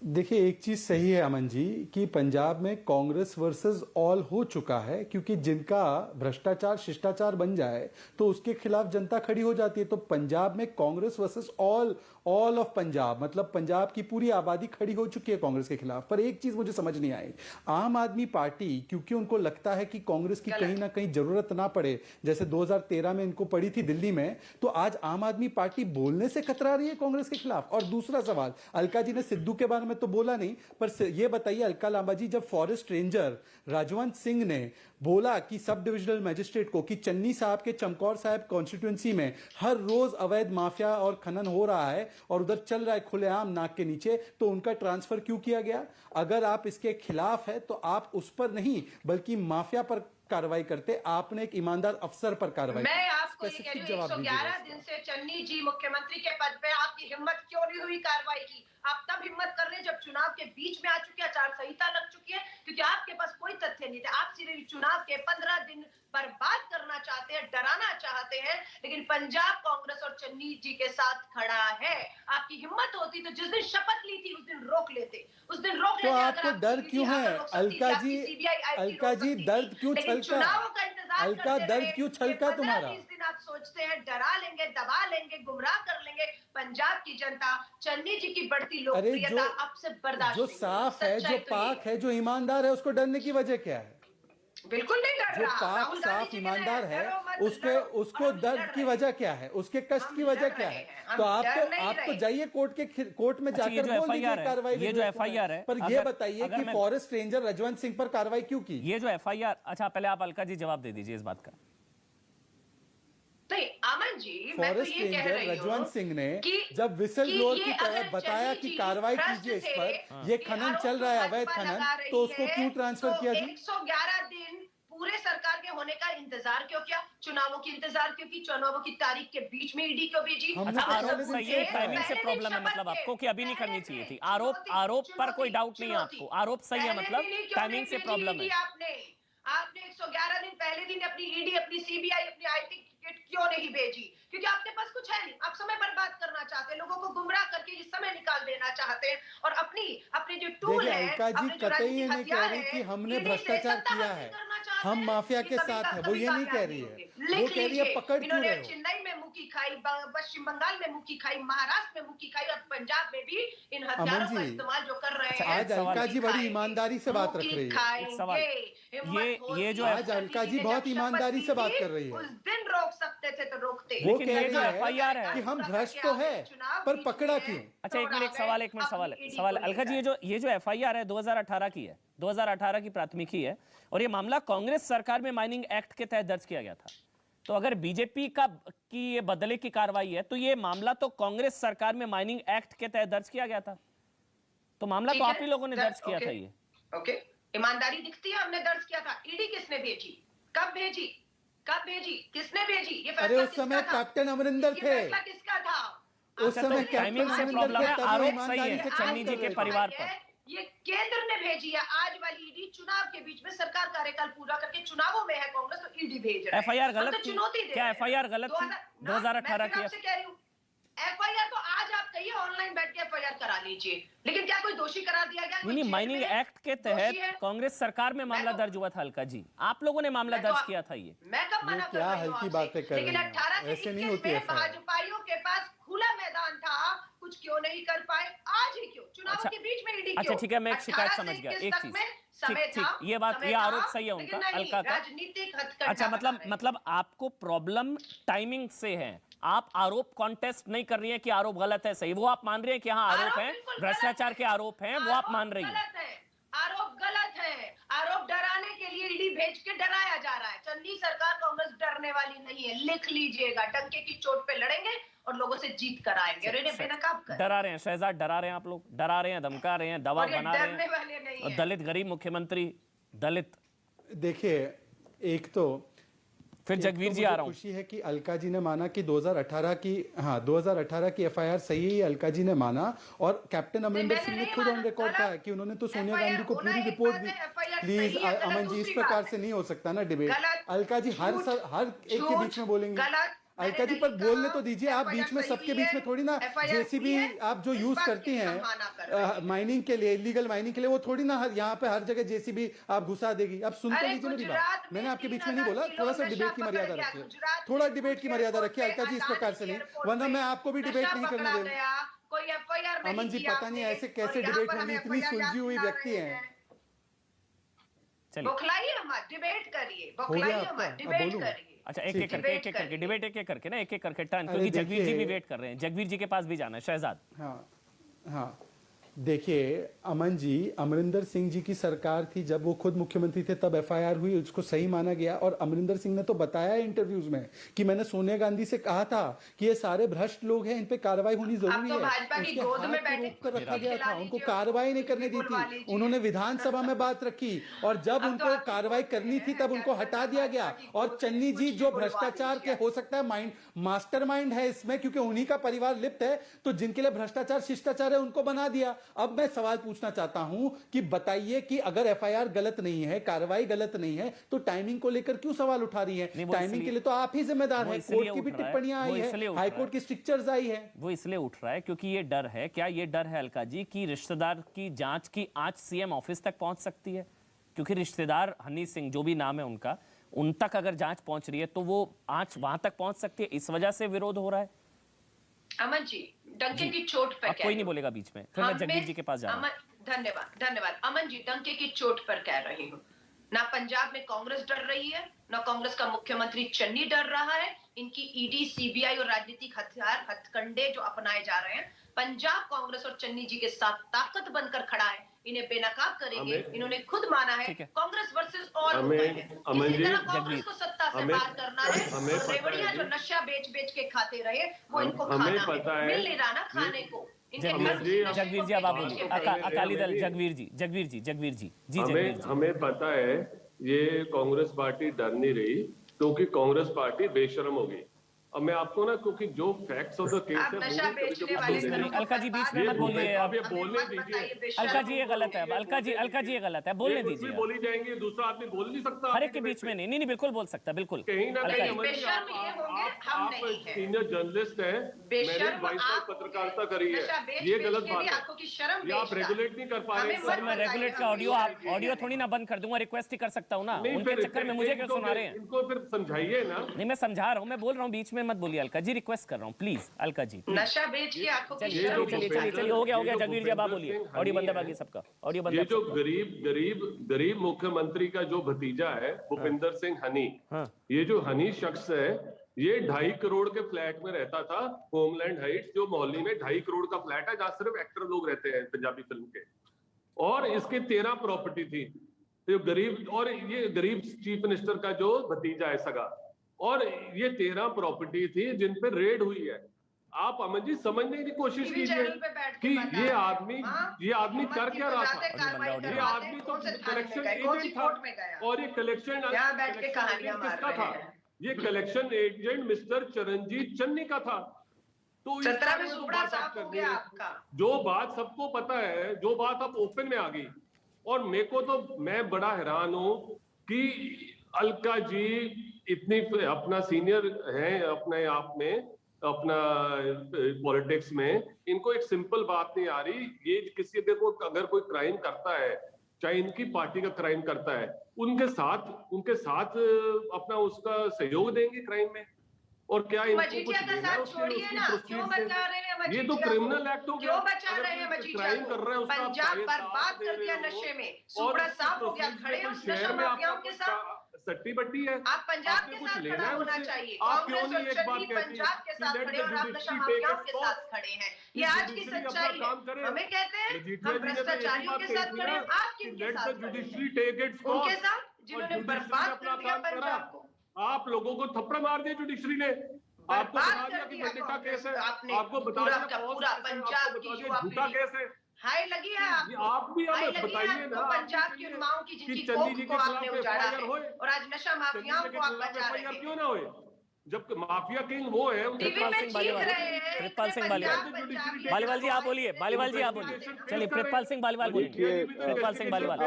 देखिए, एक चीज सही है अमन जी कि पंजाब में कांग्रेस वर्सेस ऑल हो चुका है, क्योंकि जिनका भ्रष्टाचार शिष्टाचार बन जाए तो उसके खिलाफ जनता खड़ी हो जाती है। तो पंजाब में Congress versus all of Punjab, मतलब पंजाब की पूरी आबादी खड़ी हो चुकी है कांग्रेस के खिलाफ। पर एक चीज मुझे समझ नहीं आई, आम आदमी पार्टी, क्योंकि उनको लगता है कि कांग्रेस की कहीं ना कहीं जरूरत ना पड़े, जैसे 2013 में इनको पड़ी थी दिल्ली में, तो आज आम आदमी पार्टी बोलने से कतरा रही है कांग्रेस के खिलाफ। और दूसरा सवाल, अलका जी ने सिद्धू के बारे में तो बोला नहीं, पर ये बताइए अलका लांबा जी, जब फॉरेस्ट रेंजर राजवंत सिंह ने बोला कि सब डिविजनल मजिस्ट्रेट को कि चन्नी साहब के चमकौर साहब कॉन्स्टिट्यूंसी में हर रोज अवैध माफिया और खनन हो रहा है और उधर चल रहा है खुलेआम नाक के नीचे, तो उनका ट्रांसफर क्यों किया गया? अगर आप इसके खिलाफ है तो आप उस पर नहीं बल्कि माफिया पर कार्रवाई करते, आपने एक ईमानदार अफसर पर कार्रवाई। मैं आपको ये कह रही हूं, 111 दिन से चन्नी जी मुख्यमंत्री के पद पे, आपकी हिम्मत क्यों नहीं हुई कार्रवाई की? आप तब हिम्मत कर रहे हैं जब चुनाव के बीच में आ चुकी है, आचार संहिता लग चुकी है, क्योंकि आपके पास कोई तथ्य नहीं थे। आप सिर्फ चुनाव के 15 दिन बर्बाद करना चाहते हैं, डराना चाहते हैं, लेकिन पंजाब कांग्रेस और चन्नी जी के साथ खड़ा है। आपकी हिम्मत होती तो जिस दिन शपथ ली थी उस दिन रोक लेते, उस दिन रोक लेते। तो आपको डर क्यों है अलका जी? अलका जी दर्द क्यों छलका? चुनावों का इंतजार अलका, दर्द क्यों छलका तुम्हारा? 15-20 दिन आप सोचते हैं डरा लेंगे, दबा लेंगे, गुमराह कर लेंगे पंजाब की जनता। चन्नी जी की बढ़ती लोकप्रियता अब से बर्दाश्त जो साफ है, जो पाक है, जो ईमानदार है, उसको डरने की वजह क्या है? बिल्कुल नहीं लड़ जो रहा। पाक राहुल गांधी साफ जी ईमानदार कह है, रहे हैं, मत उसके लड़ो, उसको और हम दर्द लड़ की रहे वजह हैं। क्या है, उसके कष्ट हम की वजह लड़ क्या रहे है? हैं, हम तो डर नहीं आप तो रहे। जाइए कोर्ट में अच्छा, ये जाकर जो बोल दीजिए FIR है, कार्रवाई ये जो FIR है, पर ये अगर- बताइए अगर कि मैं- फॉरेस्ट रेंजर रजवंत सिंह पर कार्रवाई क्यों की? ये जो FIR, अच्छा पहले आप अलका जी जवाब दे दीजिए इस बात का। नहीं अमन जी, मैं तो फॉरेस्ट ये कह रेंजर रही हूँ रजवंत सिंह ने कि जब विसल कि ब्लोअर ये की तरह अगर बताया चन्नी कि जी कार्रवाई भ्रष्ट कीजिए इस थे, पर, ये कि खनन आरोप चल रहा है, जो अवैध भाजपा खनन, लगा रही तो उसको है, क्यों ट्रांसफर तो किया जी? 111 दिन पूरे सरकार के होने का इंतजार क्यों किया? चुनावों की इंतजार क्यों की? चुनावों की तारीख के बीच में ईडी क्यों भेजी? हमने अच्छा, तो आरोप पहले दिन सही से है, कहा टाइमिंग से पहले दिन प्रॉब्लम है, शपथ मतलब के, आपको कि अभी नहीं करनी पहले चाहिए थी। दिन आरोप पर कोई डाउट नहीं है चुनौती। आपको, आरोप सही है, पहले मतलब दिन ही क्यों टाइमिंग नहीं से भेजी प्रॉब्लम है। ईडी आपने 111 दिन पहले दिन अपनी ईडी, अपनी सीबीआई, अपनी आईटी क्यों नहीं भेजी? क्योंकि आपके पास कुछ है नहीं, आप समय बर्बाद करना चाहते हैं, लोगों को गुमराह करके ये समय निकाल देना चाहते हैं, और अपनी जो टूल देखिए है, अलका जी अपने जो कतई ये राजनीतिक नहीं कह हथियार रही है, कि हमने ईडी से भ्रष्टाचार सत्ता किया हासिल है, करना चाहते हम हैं, माफिया ये के कभी साथ है, वो कभी ये नहीं कह कामयाब रही नहीं है। होंगे। वो लिख कह रही है लीजिए, पकड़ क्यों इन्होंने रहे हो? चेन्नई में मुक्की खाई, पश्चिम बंगाल में मुक्की खाई, महाराष्ट्र में मुक्की खाई, और पंजाब में भी इन हथियारों का जी, इस्तेमाल जो कर रहे अच्छा, हैं, आज अलका जी बड़ी खाएंगे, ईमानदारी से बात रख रही है। एक सवाल, ये जो आज अलका जी बहुत ईमानदारी से बात कर रही है। उस दिन रोक सकते थे तो रोकते। वो लेकिन कह ये जो रही FIR है कि हम भ्रष्ट तो है, पर पकड़ा क्यों? अच्छा एक मिनट सवाल अलका जी, ये जो FIR है 2018 की है, 2018 की प्राथमिकी है, और ये मामला कांग्रेस सरकार में माइनिंग एक्ट के तहत दर्ज किया गया था। तो अगर बीजेपी की ये बदले की कार्रवाई है, तो ये मामला तो कांग्रेस सरकार में माइनिंग एक्ट के तहत दर्ज किया गया था, तो मामला तो आप ही लोगों ने दर्ज किया था। ये ओके, ईमानदारी दिखती है, हमने दर्ज किया था। ईडी किसने भेजी? कब भेजी? किसने भेजी? ये अरे उस समय कैप्टन अमरिंदर थे, किसका था? उस समय टाइमिंग से प्रॉब्लम है, आरोप सही है चन्नी जी के परिवार पर। ये केंद्र ने भेजी है। आज वाली ईडी चुनाव के बीच में, सरकार कार्यकाल पूरा करके चुनावों में है कांग्रेस, तो ईडी भेज रहा है। FIR गलत हम तो थी चुनौती दे क्या? रहे हैं। FIR गलत थी 2018 की? आपसे कह रही हूँ, FIR तो आज आप कहिए ऑनलाइन बैठ के FIR करा लीजिए, लेकिन क्या कोई दोषी करार दिया गया? नहीं, माइनिंग एक्ट के तहत कांग्रेस सरकार में मामला तो- दर्ज हुआ था अलका जी, आप लोगों ने मामला दर्ज किया था। ये मैं कब मना कर क्या रही हूँ हल्की आपसे? बातें कर लेकिन रही हैं? 18 से ऐसे नहीं 21 होती में FIR। भाजपाइयों के पास खुला मैदान था, कुछ क्यों नहीं कर पाए? आज ही क्यों? चुनाव अच्छा, के बीच में ईडी क्यों? अच्छा ठीक है, मैं एक शिकायत 18 से समझ गया, 21 एक तक चीज, में समय ठीक, था, ये बात, समय ये था, आरोप सही है लेकिन उनका, नहीं, अलका का। राजनीतिक हथकंडा अच्छा, बना रहे हैं। मतलब आपको प्रॉब्लम टाइमिंग से है, आप आरोप कॉन्टेस्ट नहीं कर रही हैं कि आरोप गलत है सही, वो आप मान रही हैं कि हाँ आरोप है, बिल्कुल गलत भ्रष्टाचार है। के आरोप हैं, वो आप मान रही हैं। गलत है, आरोप गलत है। आरोप डराने के लिए ईडी भेज के डराया जा रहा है। चन्नी सरकार कांग्रेस डरने वाली नहीं है, लिख लीजिएगा। डंके की चोट पे लड़ेंगे और लोगों से जीत कराएंगे, और इन्हें बेनकाब कर। डरा रहे हैं शहजाद, डरा रहे हैं आप लोग, डरा रहे हैं, धमका रहे हैं, दबाव बना रहे डरने हैं, वाले नहीं और है। दलित गरीब मुख्यमंत्री, दलित। देखिए, एक तो फिर जगवीर जी आ रहा हूं। खुशी है कि अलका जी ने माना कि 2018 की FIR सही है, अलका जी ने माना, और कैप्टन अमरिंदर सिंह ने खुद ऑन रिकॉर्ड कहा कि उन्होंने तो सोनिया गांधी को पूरी report the. Please Aman ji, इस प्रकार से नहीं हो सकता ना डिबेट। अलका जी हर एक के बीच में बोलेंगे। अलका जी पर बोलने तो दीजिए, आप बीच में सबके बीच में थोड़ी ना, जेसीबी आप जो यूज करती हैं माइनिंग के लिए, इलीगल माइनिंग के लिए, वो थोड़ी ना यहाँ पे हर जगह जेसीबी आप घुसा देगी। आप सुनते लीजिए मेरी बात, मैंने आपके बीच में नहीं बोला, थोड़ा सा डिबेट की मर्यादा रखिए, थोड़ा डिबेट की मर्यादा रखिए अलका जी, इस प्रकार से नहीं, वरना मैं आपको भी डिबेट नहीं करने दूंगा। अमन जी, पता नहीं ऐसे कैसे डिबेट होंगी, इतनी सुलझी हुई व्यक्ति हैं। चलिए, बौखलाइए मत, डिबेट करिए, हो बौखलाइए गया आपका? मत, अब डिबेट बोलूं? करिए। अच्छा एक एक करके डिबेट एक एक करके ना, एक एक करके टर्न, अरे क्योंकि जगवीर जी भी देखिए- वेट कर रहे हैं, जगवीर जी के पास भी जाना है। शहजाद, हाँ हाँ, देखिए अमन जी, अमरिंदर सिंह जी की सरकार थी जब वो खुद मुख्यमंत्री थे, तब FIR हुई, उसको सही माना गया, और अमरिंदर सिंह ने तो बताया इंटरव्यूज में कि मैंने सोनिया गांधी से कहा था कि ये सारे भ्रष्ट लोग हैं, इन पे कार्रवाई होनी जरूरी तो है। भाजपा की उसके गोद हाथ में को बैठे रोक कर रखा गया खिला था, उनको लीजिए, कार्रवाई नहीं करने दी बुलवा थी, लीजिए। उन्होंने विधानसभा में बात रखी, और जब अब तो उनको आप कार्रवाई करनी थी तब उनको हटा दिया गया। और चन्नी जी जो भ्रष्टाचार के हो सकता है मास्टरमाइंड है इसमें, क्योंकि उन्हीं का परिवार लिप्त है, तो जिनके लिए भ्रष्टाचार शिष्टाचार है उनको बना दिया। अब मैं सवाल पूछना चाहता हूं कि बताइए कि अगर FIR गलत नहीं है, कार्रवाई गलत नहीं है, तो टाइमिंग को लेकर क्यों सवाल उठा रही है? टाइमिंग के लिए तो आप ही जिम्मेदार हैं। कोर्ट की भी टिप्पणियां आई है, हाईकोर्ट की स्ट्रिक्चर्स आई है। वो इसलिए उठ रहा है क्योंकि ये डर है, क्या ये डर है अलका जी कि रिश्तेदार की जांच की आंच CM ऑफिस तक पहुंच सकती है? क्योंकि रिश्तेदार हनी सिंह जो भी नाम है उनका, उन तक अगर जांच पहुंच रही है तो वो आंच वहां तक पहुंच सकती है, इस वजह से विरोध हो रहा है। अमन जी, डंके की चोट पर अब कोई नहीं बोलेगा बीच में, फिर मैं जगदीश जी के पास जा रहा हूं। धन्यवाद। अमन जी, डंके की चोट पर कह रही हूँ, ना पंजाब में कांग्रेस डर रही है, ना कांग्रेस का मुख्यमंत्री चन्नी डर रहा है। इनकी ईडी, सीबीआई और राजनीतिक हथियार, हथकंडे जो अपनाए जा रहे हैं, पंजाब कांग्रेस और चन्नी जी के साथ ताकत बनकर खड़ा है। इन्हें बेनकाब करेंगे। इन्होंने खुद माना है कांग्रेस वर्सेस ऑल होता है। इसी तरह कांग्रेस को सत्ता से बाहर करना है और रेवड़ियां जो नशा बेच के खाते रहे वो इनको खाना है, मिल नहीं रहा ना खाने को। जगवीर जी अब आप बोलिए। अकाली दल जगवीर जी। हमें पता है ये कांग्रेस पार्टी डर नहीं रही क्योंकि कांग्रेस पार्टी बेशरम होगी। अब मैं आपको ना, क्योंकि जो फैक्ट्स ऑफ द केस है, अलका जी बीच में मत बोलिए। आप ये बोलने दीजिए। अलका जी ये गलत है। अलका जी ये गलत है, बोलने दीजिए। बोली जाएंगे, दूसरा आदमी बोल नहीं सकता। हर एक के बीच में नहीं, बिल्कुल बोल सकता, बिल्कुल। कहीं ना कहीं आप सीनियर जर्नलिस्ट हैं, मैंने 22 साल पत्रकारिता करी है, ये गलत बात है। ये आप रेगुलेट नहीं कर पा रहे। सर मैं रेगुलेट का ऑडियो थोड़ी ना बंद कर दूंगा, रिक्वेस्ट ही कर सकता हूँ ना। उनके चक्कर में मुझे क्यों सुना रहे हैं? इनको फिर समझाइए ना। नहीं मैं समझा रहा हूँ, मैं बोल रहा हूँ, बीच में मत बोलिए। अलका जी रिक्वेस्ट कर रहा हूँ, प्लीज अलका जी। नशा बेच के आंखों की चलिए हो गया जगवीर जी अब आप बोलिए। ऑडियो बंद है बाकी सबका, ऑडियो बंद है। ये जो गरीब मुख्यमंत्री का जो भतीजा है भूपिंदर सिंह हनी, ये जो हनी शख्स है, ये 2.5 करोड़ के फ्लैट में रहता था, होमलैंड हाइट्स जो मोहाली में 2.5 करोड़ का फ्लैट है, जहां सिर्फ एक्टर लोग रहते हैं पंजाबी फिल्म के। और इसके 13 प्रॉपर्टी थी। ये गरीब चीफ मिनिस्टर का जो भतीजा है सगा, और ये 13 प्रॉपर्टी थी जिन पे रेड हुई है। आप अमन जी समझने की कोशिश कीजिए कि ये आदमी कर क्या रहा था। ये आदमी तो कलेक्शन एजेंट था, और ये कलेक्शन किसका था? ये collection agent mister Charanjit Channi का था। तो जो बात सबको पता है, जो बात अब ओपन में आ गई, और मेरे को तो मैं बड़ा हैरान हूं कि अलका जी इतनी अपना सीनियर हैं अपने आप में, अपना पॉलिटिक्स में, इनको एक सिंपल बात नहीं आ रही। ये किसी देखो अगर कोई क्राइम करता है, चाहे इनकी पार्टी का क्राइम करता है, उनके साथ अपना उसका सहयोग देंगे क्राइम में। और क्या इनको कुछ देना छोड़िए ना, क्यों बचा रहे हैं? ये तो क्रिमिनल एक्ट हो गया। क्यों बचा रहे हैं? क्राइम कर रहे हैं, पंजाब बर्बाद कर दिया नशे में, सूबड़ा साफ हो गया, खड़े उस नशा माफियाओं के साथ। सट्टी बट्टी है। आप पंजाब के साथ खड़ा होना चाहिए। आप क्यों नहीं एक बात कांग्रेस और पंजाब के साथ खड़े और आप नशा माफियाओं के साथ खड़े हैं। ये आज की सच्चाई है। हमें कहते हैं हम भ्रष्टाचारियों के साथ खड़े हैं, आप किनके साथ खड़े हैं? उनके साथ जिन्होंने बर्बाद कर दिया पंजाब को। आप लोगों को थप्पड़ मार दिए जुडिशरी ने। आपको बता दिया कि बंदिता केस है, आपको बता दिया पूरा पंजाब की झूठा केस है। हाय लगी है आप भी हमें बताइए ना, पंजाब की उन माओं की जिनकी कोख को आपने उजाड़ा है, और आज नशा माफियाओं को आप बचा रहे हैं। क्यों ना होए, जब माफिया किंग वो है। प्रितपाल सिंह बालीवाल जी आप बोलिए। चलिए प्रितपाल सिंह बालीवाल बोलिए। प्रितपाल सिंह बालीवाल।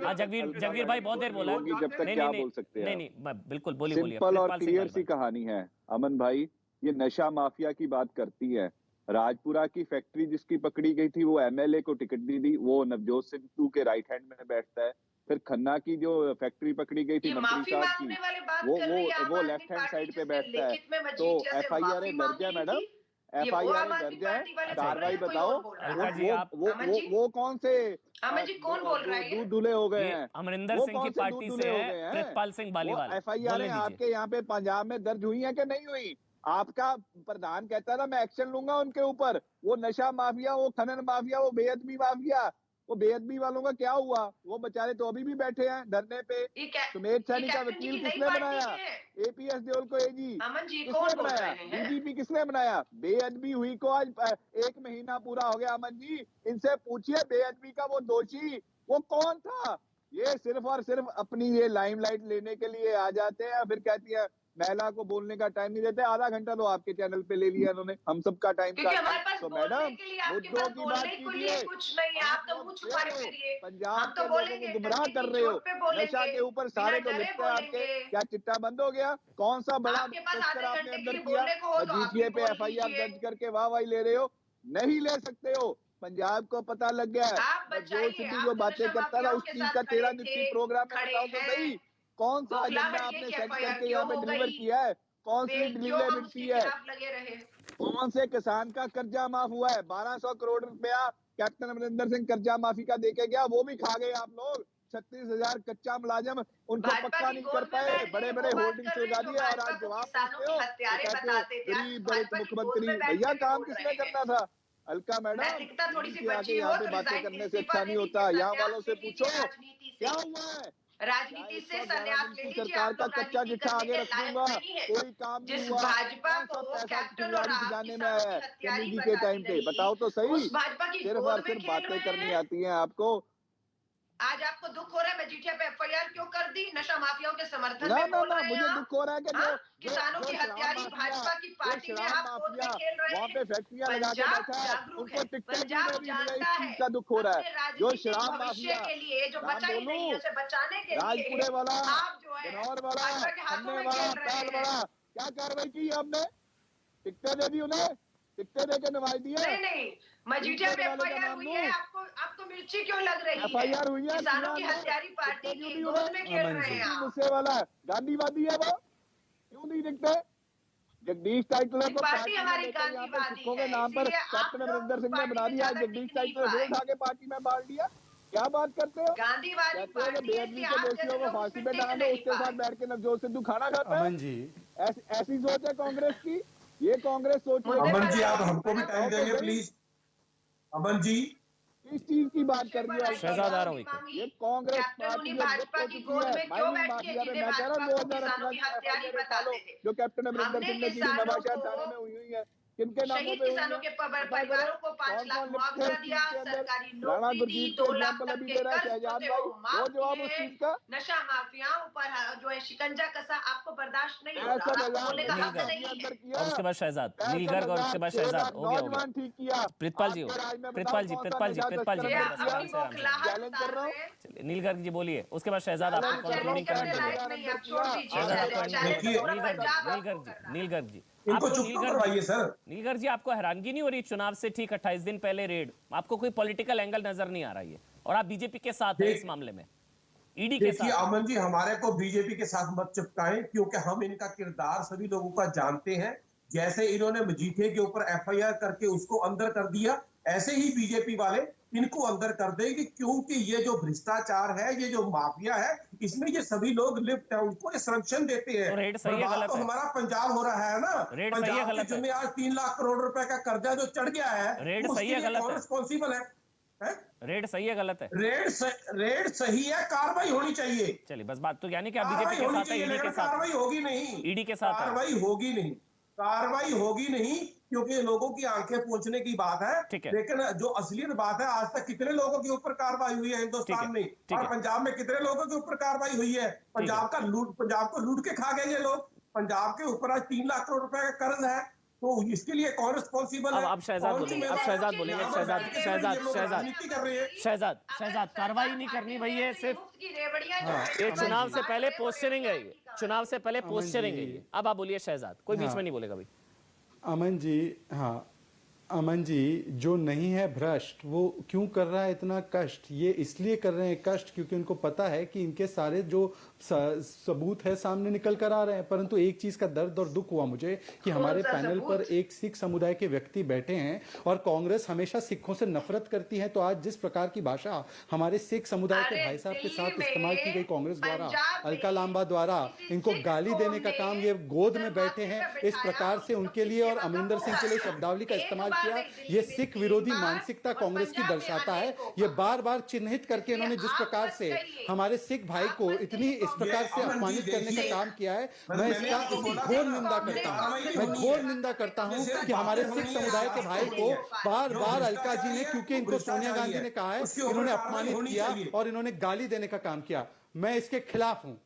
हाँ जगवीर भाई बहुत देर बोला। जब तक क्या बोल सकते हैं? नहीं बिल्कुल बोलिए। सिंपल और क्लियर सी कहानी है अमन भाई। ये नशा माफिया की बात करती है। राजपुरा की फैक्ट्री जिसकी पकड़ी गई थी, वो एमएलए को टिकट दी थी, वो नवजोत सिद्धू के राइट हैंड में बैठता है। फिर खन्ना की जो फैक्ट्री पकड़ी गई थी मंत्री साहब की, वो लेफ्ट हैंड साइड पे बैठता है। तो एफआईआर दर्ज है मैडम, एफआईआर दर्ज है, कार्रवाई बताओ। वो कौन से दूध धुले हो गए हैं? अमरिंदर सिंह की पार्टी से है प्रितपाल सिंह बालीवाल। एफआईआर आपके यहाँ पे पंजाब में दर्ज हुई है कि नहीं हुई? आपका प्रधान कहता था मैं एक्शन लूंगा उनके ऊपर। वो नशा माफिया, वो खनन माफिया, वो बेअदबी माफिया, वो बेअदबी वालों का क्या हुआ? वो बेचारे तो अभी भी बैठे हैं धरने पे। सुमेध सैनी का वकील किसने बनाया? एपीएस देओल को एजी किसने बनाया? डीजीपी किसने बनाया? बेअदबी हुई को आज 1 महीना पूरा हो गया। अमन जी इनसे पूछिए बेअदबी का वो दोषी वो कौन था? ये सिर्फ और सिर्फ अपनी ये लाइमलाइट लेने के लिए आ जाते हैं, फिर कहती है महिला को बोलने का टाइम नहीं देते। आधा घंटा तो आपके चैनल पे ले लिया उन्होंने, हम सबका टाइम था। तो मैडम मुद्दों की बात कीजिए। पंजाब के लोगों को गुमराह कर रहे हो। नशा के ऊपर सारे तो लिखते हैं आपके। क्या चिट्टा बंद हो गया? कौन सा बड़ा तस्कर आपने अंदर किया? जीटीए पे एफआईआर दर्ज करके वाहवाही ले रहे हो? नहीं ले सकते हो। पंजाब को पता लग गया है। जो सिद्धू जो बातें करता था उस चीज का 13 निश्चित प्रोग्राम है। बताओ तो सही कौन सा एजेंडा आपने सेट करके यहाँ पे डिलीवर किया है? कौन सी डिलीवरेबिलिटी है? कौन से किसान का कर्जा माफ हुआ है? 1200 करोड़ रुपया कैप्टन अमरिंदर सिंह कर्जा माफी का देके गया, वो भी खा गए आप लोग। 36,000 कच्चा मुलाजिम उनको भाजपा पक्का की नहीं गोद कर में पाए, बैठ के बड़े वो बड़े बात होर्डिंग्स कर रहे लगा हैं जो दिए और भाजपा आज को जवाब किसानों देते हो की तो हत्यारे कहते हो बताते थे, आज गरीब दलित भाजपा की गोद मुख्यमंत्री। में बैठ भैया के भी काम बोल किसने रहे हैं। करना था? अलका मैडम, नैतिकता थोड़ी सी के आके बची यहाँ हो पे तो बातें रिजाइन करने से इस्तीफा अच्छा दे नहीं होता। दीजिए, यहाँ संन्यास वालों से ले पूछो लीजिए राजनीति क्या से। हुआ है। राजनीति से 111 संन्यास दिन ले की लीजिए, सरकार आप का लोग कच्चा राजनीति चिट्ठा करने आगे के रख लायक दूंगा, नहीं है। कोई काम नहीं जिस हुआ। भाजपा कौन सा को पैसा कैप्टन और फुलवाड़ी आप खजाने में किसानों आया की है हत्यारी चन्नी जी के टाइम बताती पे? रही, बताओ तो सही। उस भाजपा की सिर्फ गोद और में सिर्फ खेल बातें रहे करनी हैं। आती हैं आपको। आज आपको दुख हो रहा है मजीठिया पे एफआईआर क्यों कर दी? नशा माफियाओं के समर्थन ना में ना बोल ना, रहे हैं मुझे आप। दुख हो रहा है कि हाँ? जो किसानों जो की शराब हत्यारी माफिया, भाजपा की जो पार्टी में शराब आप गोद में माफिया खेल रहे वहाँ हैं। पे फैक्ट्रियां लगा के पंजाब बैठा है, जागरूक उनको है, टिकटें क्यों पंजाब नहीं मिल रही, जानता इस है। चीज का दुख हो रहा अपने है। जो राजनीतिक शराब भविष्य माफिया, के लिए जो नाम बचा ही नहीं है, बोलूं, उसे बचाने के राजपुरे लिए वाला, आप जो है गनौर वाला, भाजपा के हाथों खन्ने में वाला, खेल रहे पैल हैं। वाला, क्या कार्रवाई की हमने? टिकटें दे दी उन्हें, टिकटें दे के नवाज दिया। नहीं मजीठिया पे वाले का एफआईआर नाम हुई लूं? है, आपको मिर्ची क्यों लग रही है? एफआईआर हुई है, किसानों की किया है, हत्यारी पार्टी टिकटें क्यों की दी गोद उन्हें? में खेल अमन रहे जी। हैं आप। मुझसे वाला गांधीवादी है वो, क्यों नहीं दिखते? जगदीश टाइटलर को पार्टी में हमारी लेकर यहाँ पे गांधीवादी सिखों के है, नाम पर इसीलिए आप कैप्टन लोग अमरिंदर उस सिंह ने पार्टी बना में दिया। ज्यादा जगदीश टिक नहीं टाइटलर फिर पाए। उठा के पार्टी में बांट दिया। क्या बात करते हो? गांधीवादी कहते हो कि पार्टी है, बेअदबी इसलिए के आप दोषियों जैसे को लोग फांसी उसमें पे टिक डाल दो, नहीं उसके साथ पाए। बैठ के नवजोत सिद्धू खाना खाता है। अमन जी, ऐसी सोच है कांग्रेस की। ये कांग्रेस सोच रही है। अमन जी आप हमको भी टाइम बताओ तो देंगे सही, प्लीज। अमन जी किस चीज की बात कर रही है? शहजाद आ रहा हूं ये कांग्रेस कैप्टन पार्टी उन्हीं जो लिप्त भाजपा हो की चुकी गोद है में क्यों माइनिंग बैठ के माफिया में। जिन्हें मैं कह रहा भाजपा हूँ को किसानों की हत्यारी 2018 बताते थे। जो कैप्टन अमरिंदर हमने सिंह ने की थी किसानों नवाचार को, थाने में हुई है, किनके नामों शहीद पे हुई किसानों है? के पता परिवारों करो को 5 कौन लाख कौन लिप्त है मुआवजा इस दिया, चीज के अंदर। सरकारी राणा नौकरी दी, गुरजीत 2 का लाख एग्जाम्पल तक अभी के दे रहा है कर्ज जो शहजाद थे भाई, वो दो माफ जवाब उस किए। चीज का। नशा माफियाओं पर जो है शिकंजा कसा आपको बर्दाश्त नहीं हो ऐसा रहा, आपको मजाक बोलने का हक नीलगढ़ नहीं अंदर है। किया। और उसके बाद शहजाद, ऐसा नीलगढ़ और उसके बाद मजाक 6 शहजाद। लाख हो गया नौजवान ठीक किया। प्रितपाल जी, आपके राज में प्रितपाल बताओ जी, कौन सा प्रितपाल जी, नशा प्रितपाल जी, तस्कर ये मेरे बंद पास अपनी किया? आराम से, आराम से। बौखलाहट चैलेंज कर उतार रहा हूँ। रहे हैं। चलिए नीलगढ़ जी बोलिए, उसके बाद शहजाद आप आपको चैलेंज कंक्लूडिंग करने कमेंट लायक दीजिए। नहीं, आप छोड़ दीजिए शहजाद आपको चैलेंज। चैलेंज देखिए, तो पूरा नीलगढ़ पंजाब जी, आपको नीलगढ़ जी, कर रहा है। नीलगढ़ जी, इनको आपको चुप तो नीलगढ़ करवाइए जी, सर। नीलगढ़ जी, आपको हैरानगी नहीं हो रही चुनाव से ठीक 28 दिन पहले रेड? आपको कोई पॉलिटिकल एंगल नजर नहीं आ रही है और आप बीजेपी के साथ हैं इस मामले में, ईडी के देखिए साथ हैं। अमन जी, हमारे को बीजेपी के साथ मत चिपकाएं, क्योंकि हम इनका किरदार सभी लोगों का जानते हैं। जैसे इन्होंने मजीठे के ऊपर एफआईआर करके उसको अंदर कर दिया, ऐसे ही बीजेपी वाले इनको अंदर कर देंगे, क्योंकि ये जो भ्रष्टाचार है, ये जो माफिया है, इसमें ये सभी लोग लिप्त है, उनको ये संरक्षण देते हैं। तो रेड सही है, बर्बाद गलत तो है? हमारा पंजाब हो रहा है ना। रेड सही है, पंजाब गलत के है? जिम्मे आज 3 लाख करोड़ रुपए का कर्जा जो चढ़ गया है, रेड उसके सही है, लिए गलत कौन है? रिस्पॉन्सिबल है? रेड सही है, गलत है? रेड सही है, कार्रवाई होनी चाहिए। चलिए बस बात तो, यानी कि आप कार्रवाई बीजेपी के होनी साथ है, चाहिए, ईडी के लेकिन साथ कार्रवाई होगी नहीं। ईडी के साथ है। कार्रवाई होगी नहीं, कार्रवाई होगी नहीं, क्योंकि लोगों की आंखें पोंछने की बात है। ठीक है। लेकिन जो असलियत बात है, आज तक कितने लोगों के ऊपर कार्रवाई हुई है ठीक हिंदुस्तान है, में, ठीक और है। पंजाब में कितने लोगों के ऊपर कार्रवाई हुई है। पंजाब को लूट के खा गए ये लोग। पंजाब के ऊपर आज 3 लाख करोड़ रुपए का कर्ज है, तो इसके लिए कौन रिस्पॉन्सिबल है? अब शहजाद कौन बोलेंगे, जिम्मेदार अब शहजाद है? बोलेंगे, यहाँ पर शहजाद, बैठ के शहजाद, ये लोग शहजाद। राजनीति कर रहे हैं। शहजाद, शहजाद, कार्रवाई नहीं करनी भाई, ये सिर्फ ये चुनाव से पहले पोस्चरिंग है, ये चुनाव से पहले पोस्चरिंग है ये। अब आप बोलिए शहजाद, कोई बीच में नहीं बोलेगा भाई। अमन जी, हाँ अमन जी, जो नहीं है भ्रष्ट वो क्यों कर रहा है इतना कष्ट? ये इसलिए कर रहे हैं कष्ट क्योंकि उनको पता है कि इनके सारे जो सबूत है सामने निकल कर आ रहे हैं। परंतु एक चीज का दर्द और दुख हुआ मुझे कि हमारे पैनल पर एक सिख समुदाय के व्यक्ति बैठे हैं और कांग्रेस हमेशा सिखों से नफरत करती है। तो आज जिस प्रकार की भाषा हमारे सिख समुदाय के भाई साहब के साथ इस्तेमाल की गई कांग्रेस द्वारा, अलका लांबा द्वारा, इनको गाली देने का काम, ये गोद में बैठे हैं, इस प्रकार से उनके लिए और अमरिंदर सिंह के लिए शब्दावली का इस्तेमाल किया, ये सिख विरोधी मानसिकता कांग्रेस की दर्शाता है। ये बार बार चिन्हित करके इन्होंने जिस प्रकार से हमारे सिख भाई को इतनी इस प्रकार से अपमानित करने का काम किया है, मैं इसकी घोर निंदा करता हूँ। मैं घोर निंदा करता हूँ कि हमारे सिख समुदाय के भाई को बार बार अलका जी ने, क्योंकि इनको सोनिया गांधी ने कहा है, इन्होंने अपमानित किया और इन्होंने गाली देने का काम किया। मैं इसके खिलाफ हूँ,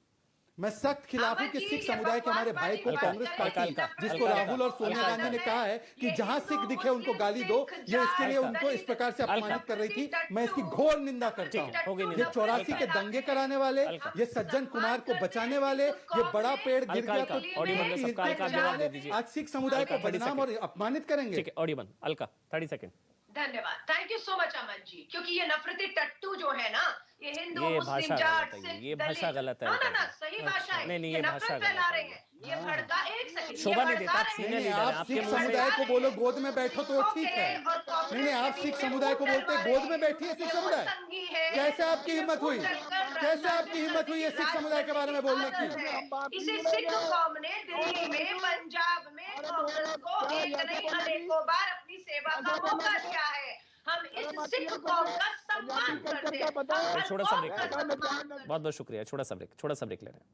मैं सख्त खिलाफ हूं कि सिख समुदाय के हमारे भाई को कांग्रेस पार्टी, जिसको राहुल और सोनिया गांधी ने कहा है कि जहां सिख दिखे उनको गाली दो, ये इसके लिए उनको इस प्रकार से अपमानित कर रही थी। मैं इसकी घोर निंदा करता हूं। ये 84 के दंगे कराने वाले, ये सज्जन कुमार को बचाने वाले, ये बड़ा पेड़ गिर गया तो आज सिख समुदाय को बदनाम और अपमानित करेंगे। ठीक है, ऑडियो बंद। अलका 30 सेकंड। धन्यवाद, thank you so much Aman ji. क्योंकि ये नफरती टट्टू जो है ना, ये हिंदू ये मुस्लिम भाषा जाट गलत है, सिख ये भाषा दलित, गलत है। ना सही भाषा है। नहीं, ये ये भाषा नफरत फैला गलत रहे है। हैं, ये भड़का, एक सेकंड, शोभा नहीं देता, आप सीनियर नहीं, लीडर हैं, आप आपके सिख मुंह से समुदाय को बोलो गोद में बैठो तो ठीक है। नहीं, आप सिख समुदाय को बोलते गोद में बैठी है सिख समुदाय, कैसे आपकी हिम्मत हुई? कैसे आपकी हिम्मत हुई है सिख समुदाय के बारे में बोलने की? इसी सिख कौम ने दिल्ली में, पंजाब में कांग्रेस को एक नहीं अनेकों बार अपनी सेवा का मौका दिया है। हम इस सिख कौम का सम्मान करते हैं। छोटा सा ब्रेक, बहुत बहुत शुक्रिया, छोटा सा ब्रेक ले रहे हैं।